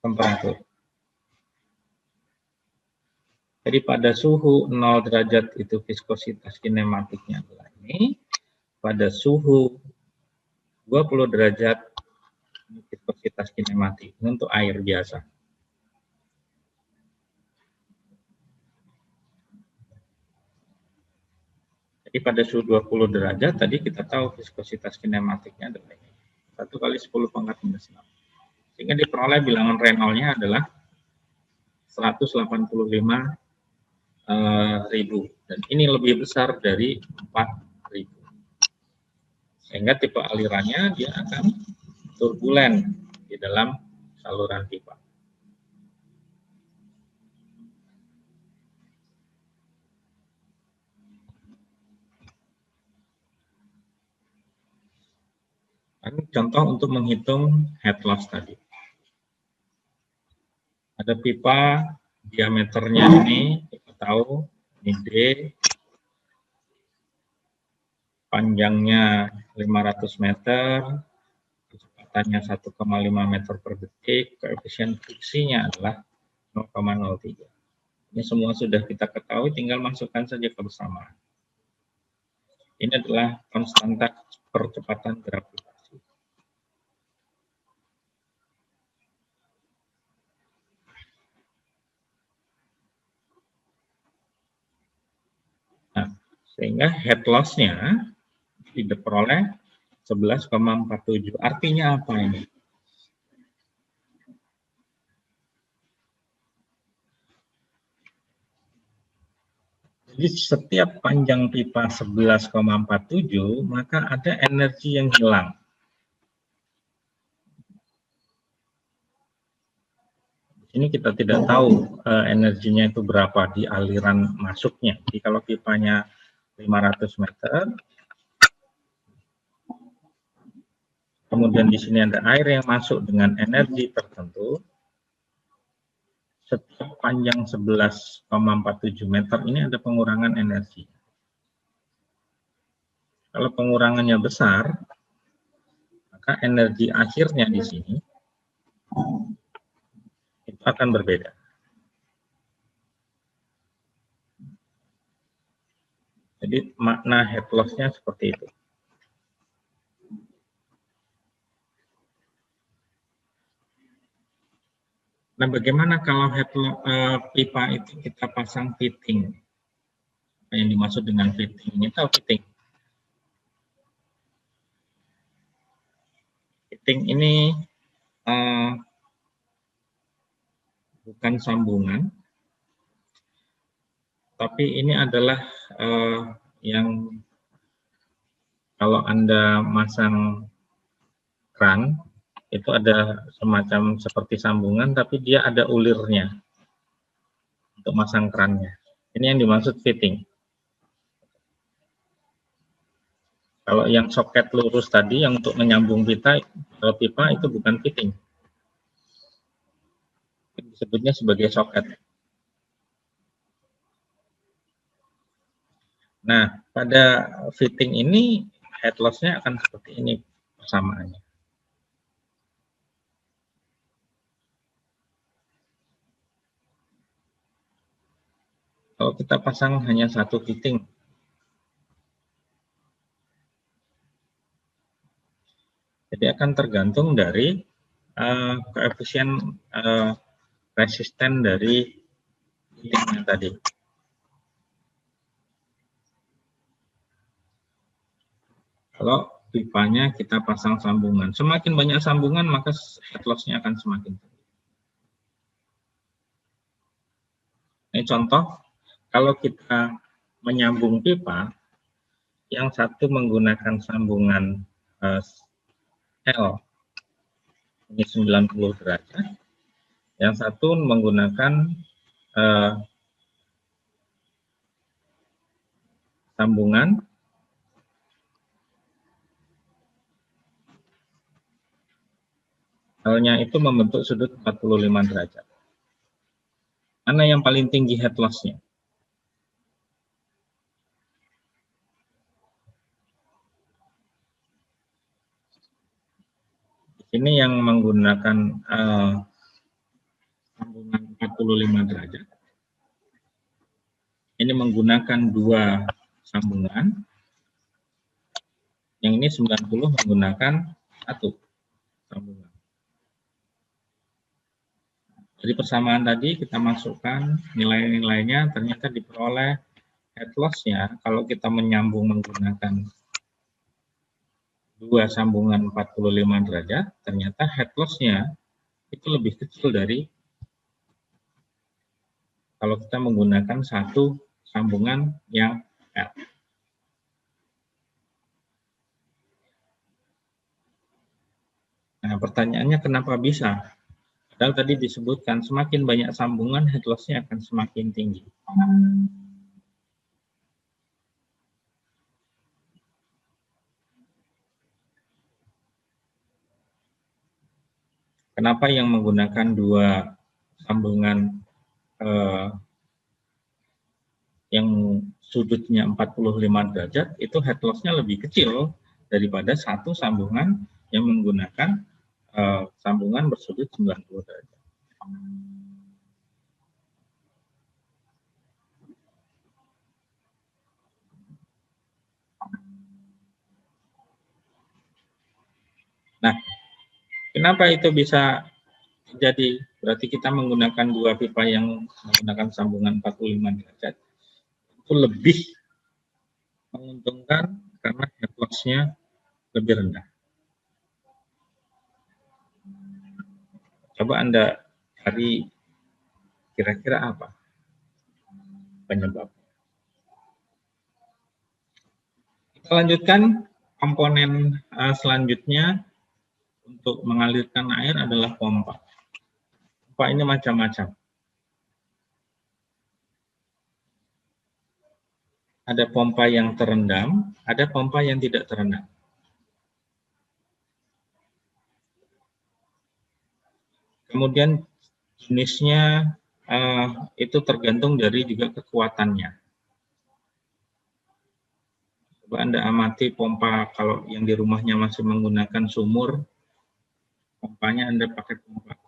S1: temperatur. Jadi pada suhu 0 derajat itu viskositas kinematiknya adalah ini. Pada suhu 20 derajat viskositas kinematik untuk air biasa. Jadi pada suhu 20 derajat tadi kita tahu viskositas kinematiknya adalah ini. 1 kali 10 pangkat minus 6. Sehingga diperoleh bilangan Reynolds-nya adalah 185.000. Dan ini lebih besar dari 4.000. Sehingga tipe alirannya dia akan turbulen di dalam saluran pipa. Ini contoh untuk menghitung head loss tadi. Ada pipa diameternya ini kita tahu ini D, panjangnya 500 meter, kecepatannya 1,5 meter per detik, koefisien friksinya adalah 0,03. Ini semua sudah kita ketahui, tinggal masukkan saja kebersamaan. Ini adalah konstanta percepatan gravitasi. Nah, sehingga head loss-nya diperoleh 11,47. Artinya apa ini? Jadi setiap panjang pipa 11,47, maka ada energi yang hilang. Ini kita tidak tahu energinya itu berapa di aliran masuknya. Jadi kalau pipanya 500 meter, kemudian di sini ada air yang masuk dengan energi tertentu, setiap panjang 11,47 meter ini ada pengurangan energi. Kalau pengurangannya besar, maka energi akhirnya di sini itu akan berbeda. Jadi makna head loss-nya seperti itu. Nah, bagaimana kalau pipa itu kita pasang fitting? Yang dimaksud dengan fitting ini tahu fitting? Fitting ini bukan sambungan, tapi ini adalah yang kalau Anda masang keran, itu ada semacam seperti sambungan, tapi dia ada ulirnya untuk masang kerannya. Ini yang dimaksud fitting. Kalau yang soket lurus tadi, yang untuk menyambung pipa itu bukan fitting. Disebutnya sebagai soket. Nah, pada fitting ini head loss-nya akan seperti ini persamaannya. Kalau kita pasang hanya satu fitting, jadi akan tergantung dari koefisien resisten dari fittingnya tadi. Kalau pipanya kita pasang sambungan, semakin banyak sambungan maka head loss-nya akan semakin tinggi. Ini contoh, kalau kita menyambung pipa, yang satu menggunakan sambungan L, ini 90 derajat, yang satu menggunakan sambungan L-nya itu membentuk sudut 45 derajat. Mana yang paling tinggi head loss-nya? Ini yang menggunakan sambungan 45 derajat. Ini menggunakan 2 sambungan. Yang ini 90 menggunakan 1 sambungan. Dari persamaan tadi kita masukkan nilai-nilainya, ternyata diperoleh head loss-nya kalau kita menyambung menggunakan 2 sambungan 45 derajat, ternyata head loss-nya itu lebih kecil dari kalau kita menggunakan 1 sambungan yang L. Nah, pertanyaannya kenapa bisa? Padahal tadi disebutkan semakin banyak sambungan, head loss-nya akan semakin tinggi. Kenapa yang menggunakan 2 sambungan yang sudutnya 45 derajat, itu head loss-nya lebih kecil daripada 1 sambungan yang menggunakan sambungan bersudut 90 derajat. Nah, kenapa itu bisa terjadi? Berarti kita menggunakan 2 pipa yang menggunakan sambungan 45 derajat. Itu lebih menguntungkan karena head loss-nya lebih rendah. Coba Anda cari kira-kira apa penyebab. Kita lanjutkan komponen selanjutnya untuk mengalirkan air adalah pompa. Pompa ini macam-macam. Ada pompa yang terendam, ada pompa yang tidak terendam. Kemudian jenisnya itu tergantung dari juga kekuatannya. Coba Anda amati pompa, kalau yang di rumahnya masih menggunakan sumur, pompanya Anda pakai pompa.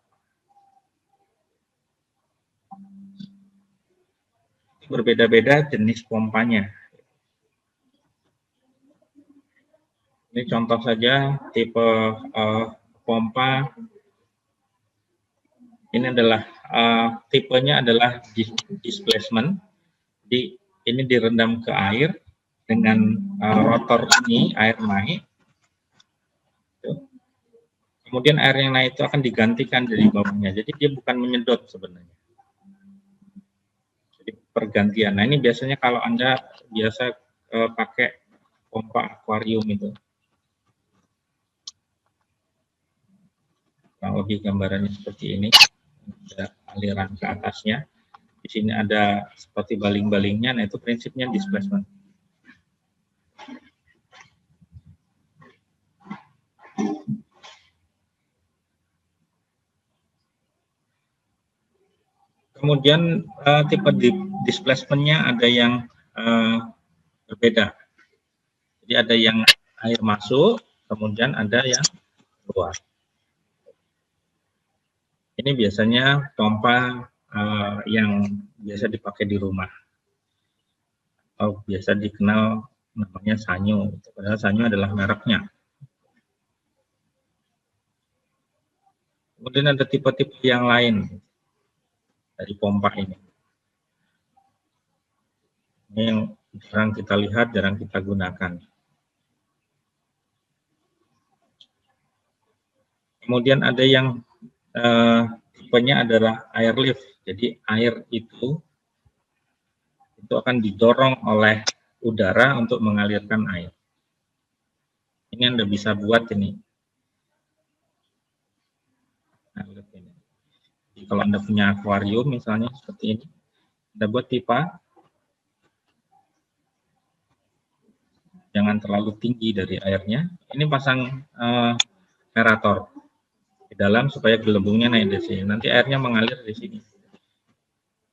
S1: Berbeda-beda jenis pompanya. Ini contoh saja tipe pompa. Ini adalah tipenya adalah displacement. Ini direndam ke air dengan rotor ini, air naik. Kemudian air yang naik itu akan digantikan dari bawahnya. Jadi dia bukan menyedot sebenarnya. Jadi pergantian. Nah ini biasanya kalau Anda biasa pakai pompa akuarium itu. Kurang lebih gambarannya seperti ini. Ada aliran ke atasnya. Di sini ada seperti baling-balingnya. Nah itu prinsipnya displacement. Kemudian tipe displacement-nya ada yang berbeda. Jadi ada yang air masuk, kemudian ada yang keluar. Ini biasanya pompa yang biasa dipakai di rumah. Atau biasa dikenal namanya Sanyo. Padahal Sanyo adalah mereknya. Kemudian ada tipe-tipe yang lain dari pompa ini. Ini yang jarang kita lihat, jarang kita gunakan. Kemudian ada yang tipenya adalah airlift. Jadi air itu akan didorong oleh udara untuk mengalirkan air. Ini Anda bisa buat ini. Jadi kalau Anda punya akuarium misalnya seperti ini, Anda buat pipa. Jangan terlalu tinggi dari airnya. Ini pasang aerator. dalam supaya gelembungnya naik di sini. Nanti airnya mengalir di sini.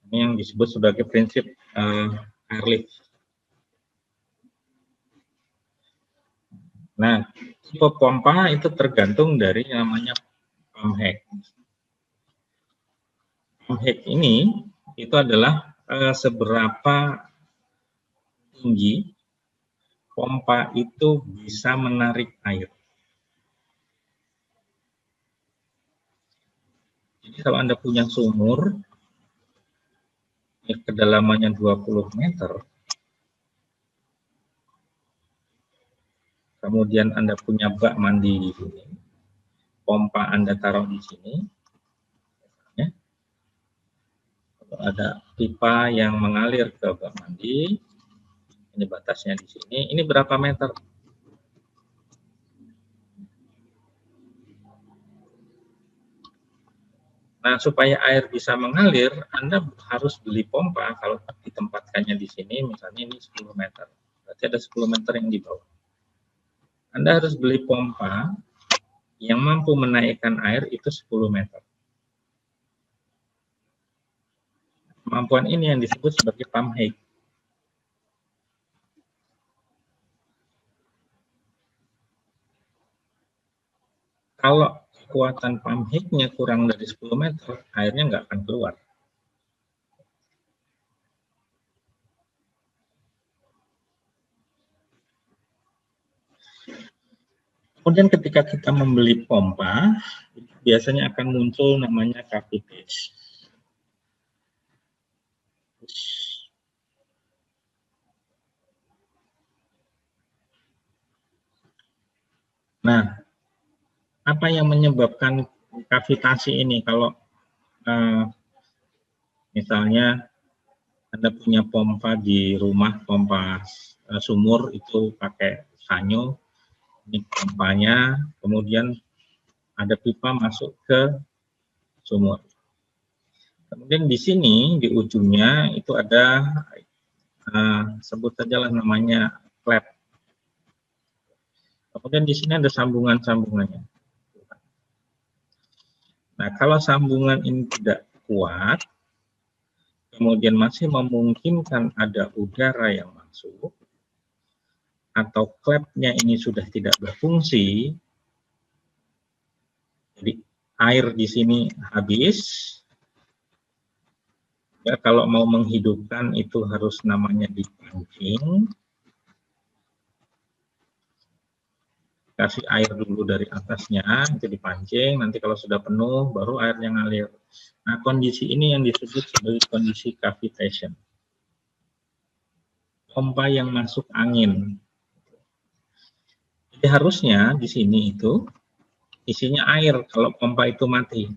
S1: Ini yang disebut sebagai prinsip airlift. Nah, tipe pompa itu tergantung dari namanya pump head. Pump head ini itu adalah seberapa tinggi pompa itu bisa menarik air. Jadi kalau Anda punya sumur, kedalamannya 20 meter, kemudian Anda punya bak mandi di sini, pompa Anda taruh di sini, ya. Kalau ada pipa yang mengalir ke bak mandi, ini batasnya di sini, ini berapa meter? Nah, supaya air bisa mengalir, Anda harus beli pompa. Kalau ditempatkannya di sini, misalnya ini 10 meter, berarti ada 10 meter yang di bawah. Anda harus beli pompa yang mampu menaikkan air itu 10 meter. Kemampuan ini yang disebut sebagai pump height. Kalau kekuatan pump height-nya kurang dari 10 meter, airnya nggak akan keluar. Kemudian ketika kita membeli pompa, biasanya akan muncul namanya cavitation. Nah, apa yang menyebabkan kavitasi ini? Kalau misalnya Anda punya pompa di rumah, pompa sumur itu pakai sanyo, ini pompanya, kemudian ada pipa masuk ke sumur. Kemudian di sini, di ujungnya itu ada, sebut sajalah namanya klep. Kemudian di sini ada sambungan-sambungannya. Nah, kalau sambungan ini tidak kuat, kemudian masih memungkinkan ada udara yang masuk, atau klepnya ini sudah tidak berfungsi, jadi air di sini habis, ya kalau mau menghidupkan itu harus namanya dipancing, kasih air dulu dari atasnya, itu dipancing, nanti kalau sudah penuh baru airnya ngalir. Nah, kondisi ini yang disebut sebagai kondisi cavitation. Pompa yang masuk angin. Jadi harusnya di sini itu isinya air kalau pompa itu mati.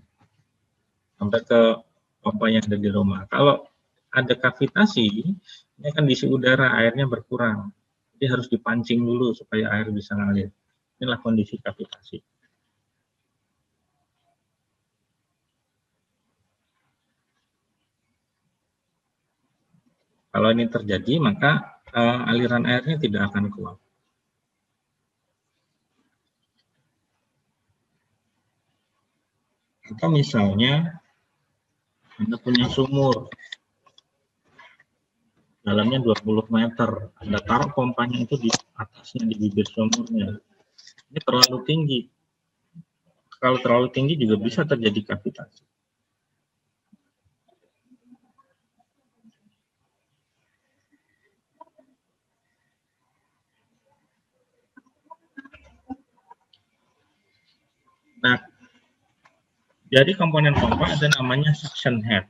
S1: Sampai ke pompa yang ada di rumah. Kalau ada kavitasi, ini akan diisi udara, airnya berkurang. Jadi harus dipancing dulu supaya air bisa ngalir. Inilah kondisi kavitasi. Kalau ini terjadi, maka aliran airnya tidak akan keluar. Atau misalnya, Anda punya sumur, dalamnya 20 meter, Anda taruh pompanya itu di atasnya, di bibir sumurnya. Ini terlalu tinggi. Kalau terlalu tinggi juga bisa terjadi kavitasi. Nah, dari komponen pompa ada namanya suction head.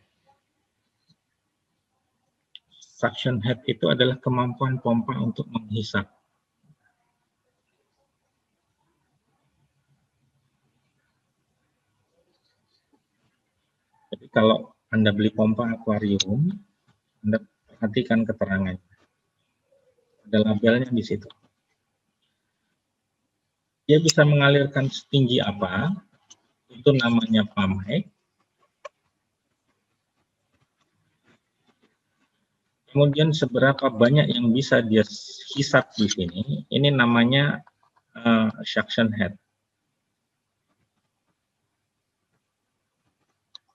S1: Suction head itu adalah kemampuan pompa untuk menghisap. Jadi kalau Anda beli pompa akuarium, Anda perhatikan keterangannya. Ada labelnya di situ. Dia bisa mengalirkan setinggi apa, itu namanya pump head. Kemudian seberapa banyak yang bisa dia hisap di sini, ini namanya suction head.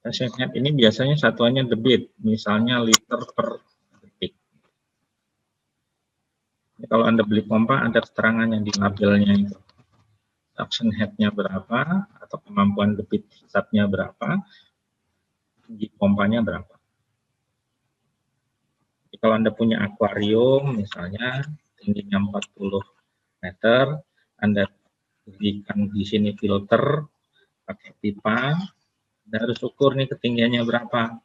S1: Suction head ini biasanya satuannya debit, misalnya liter per detik. Jadi kalau Anda beli pompa, ada keterangannya di labelnya itu. Suction head-nya berapa, atau kemampuan debit hisapnya berapa, tinggi pompanya berapa. Jadi kalau Anda punya akuarium, misalnya tingginya 40 meter, Anda berikan di sini filter, pakai pipa, Anda harus ukur nih ketinggiannya berapa.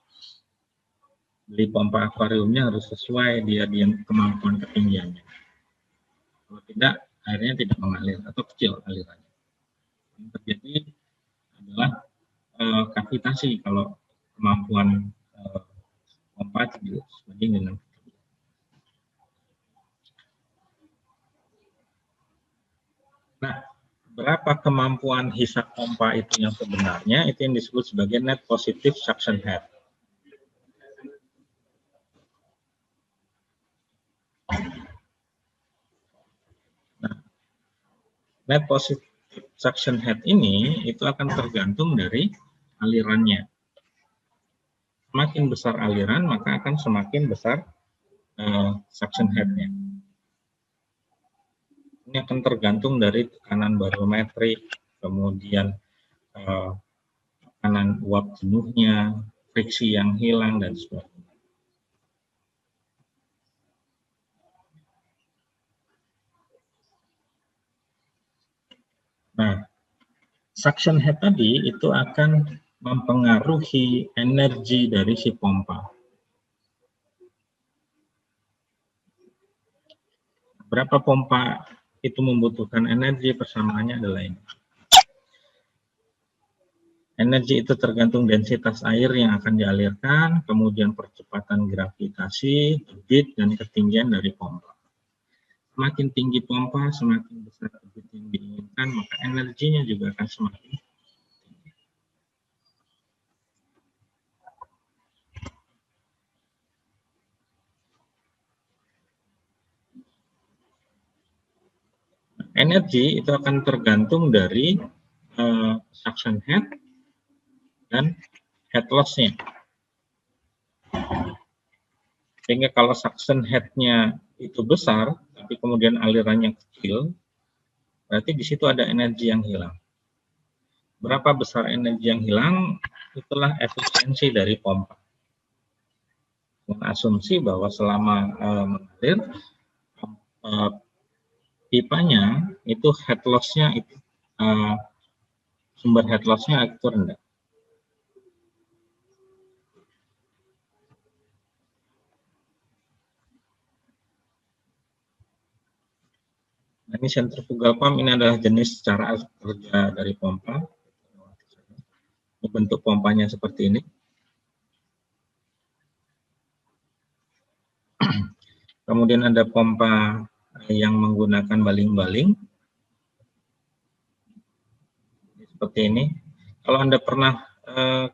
S1: Beli pompa akuariumnya harus sesuai dia kemampuan ketinggiannya. Kalau tidak, airnya tidak mengalir atau kecil alirannya. Yang terjadi adalah kavitasi kalau kemampuan pompa tidak sebanding dengan. Nah, berapa kemampuan hisap pompa itu yang sebenarnya, itu yang disebut sebagai net positive suction head. Nah, net positive suction head ini itu akan tergantung dari alirannya. Semakin besar aliran, maka akan semakin besar suction head-nya. Ini akan tergantung dari tekanan barometrik, kemudian tekanan uap jenuhnya, friksi yang hilang, dan sebagainya. Nah, suction head tadi itu akan mempengaruhi energi dari si pompa. Berapa pompa itu membutuhkan energi, persamaannya adalah ini. Energi itu tergantung densitas air yang akan dialirkan, kemudian percepatan gravitasi, debit, dan ketinggian dari pompa. Semakin tinggi pompa, semakin besar debit yang diinginkan, maka energinya juga akan semakin tinggi. Energi itu akan tergantung dari suction head dan head loss-nya. Sehingga kalau suction head-nya itu besar, tapi kemudian alirannya kecil, berarti di situ ada energi yang hilang. Berapa besar energi yang hilang, itulah efisiensi dari pompa. Dengan asumsi bahwa selama mengalir, pipanya itu head loss-nya itu sumber head loss-nya itu rendah. Nah, ini centrifugal pump, ini adalah jenis cara kerja dari pompa. Ini bentuk pompanya seperti ini. Kemudian ada pompa yang menggunakan baling-baling. Seperti ini. Kalau Anda pernah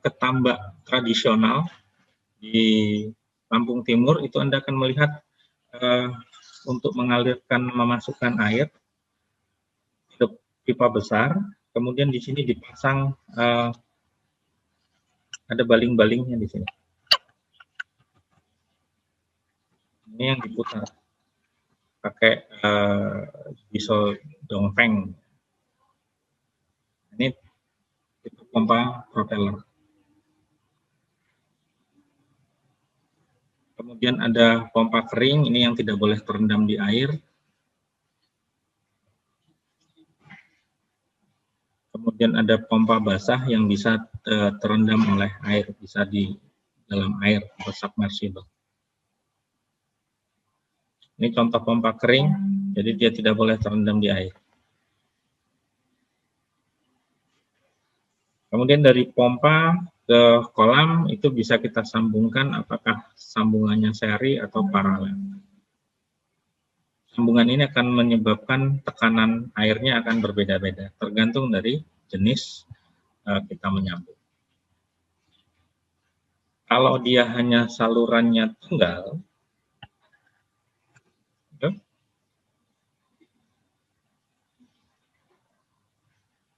S1: ke tambak tradisional di Lampung Timur, itu Anda akan melihat untuk mengalirkan, memasukkan air ke pipa besar, kemudian di sini dipasang ada baling-balingnya di sini. Ini yang diputar pakai diesel dongfeng. Ini itu pompa propeller. Kemudian ada pompa kering, ini yang tidak boleh terendam di air. Kemudian ada pompa basah yang bisa terendam oleh air, bisa di dalam air atau submersible. Ini contoh pompa kering, jadi dia tidak boleh terendam di air. Kemudian dari pompa ke kolam itu bisa kita sambungkan, apakah sambungannya seri atau paralel. Sambungan ini akan menyebabkan tekanan airnya akan berbeda-beda, tergantung dari jenis kita menyambung. Kalau dia hanya salurannya tunggal,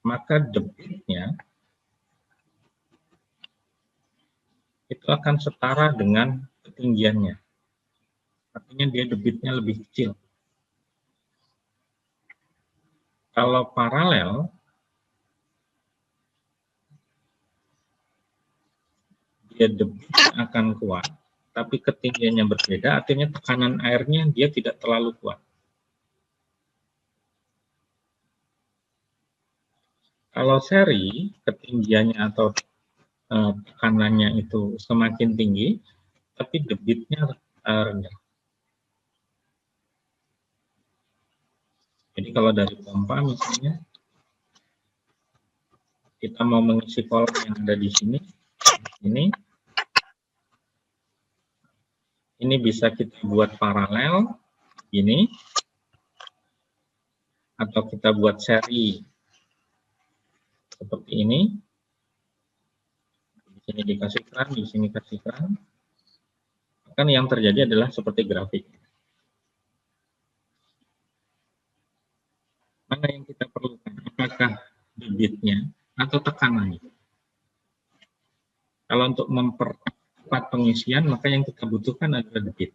S1: maka debitnya itu akan setara dengan ketinggiannya. Artinya dia debitnya lebih kecil. Kalau paralel, dia debitnya akan kuat, tapi ketinggiannya berbeda, artinya tekanan airnya dia tidak terlalu kuat. Kalau seri, ketinggiannya atau tekanannya itu semakin tinggi, tapi debitnya rendah. Jadi kalau dari pompa misalnya, kita mau mengisi kolam yang ada di sini, ini bisa kita buat paralel, ini, atau kita buat seri seperti ini. Di sini dikasih keran, di sini kasih keran. Kan yang terjadi adalah seperti grafik. Mana yang kita perlukan? Apakah debitnya atau tekanannya? Kalau untuk mempercepat pengisian, maka yang kita butuhkan adalah debit.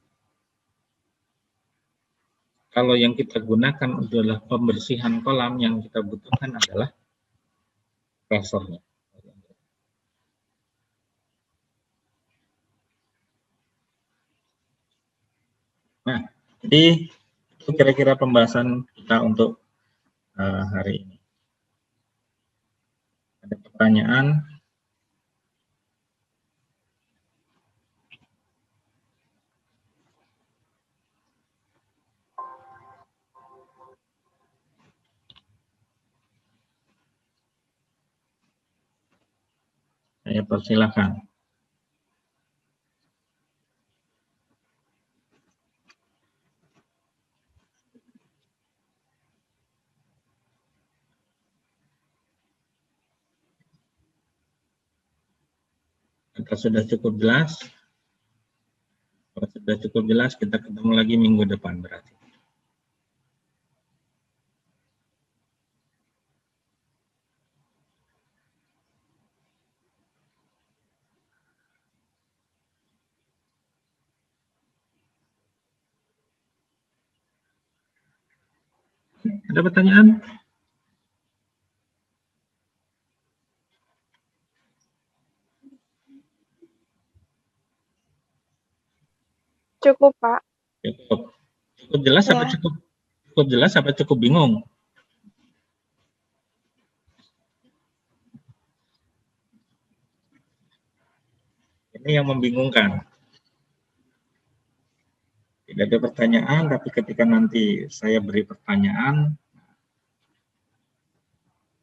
S1: Kalau yang kita gunakan adalah pembersihan kolam, yang kita butuhkan adalah presornya. Nah, jadi itu kira-kira pembahasan kita untuk hari ini. Ada pertanyaan? Saya persilakan. Kita sudah cukup jelas. Kalau sudah cukup jelas, kita ketemu lagi minggu depan berarti. Ada pertanyaan?
S2: Cukup, Pak.
S1: Cukup. Cukup jelas apa cukup jelas apa cukup bingung? Ini yang membingungkan. Tidak ada pertanyaan, tapi ketika nanti saya beri pertanyaan,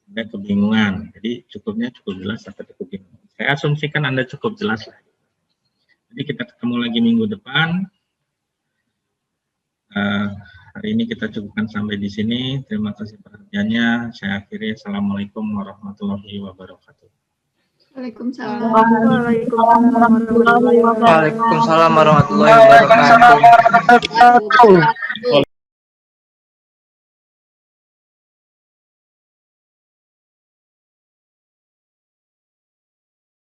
S1: ada kebingungan. Jadi cukupnya cukup jelas atau cukup bingung. Saya asumsikan Anda cukup jelas. Jadi kita ketemu lagi minggu depan. Hari ini kita cukupkan sampai di sini. Terima kasih perhatiannya. Saya akhiri. Assalamualaikum warahmatullahi wabarakatuh.
S3: Waalaikumsalam.
S4: Waalaikumsalam warahmatullahi wabarakatuh.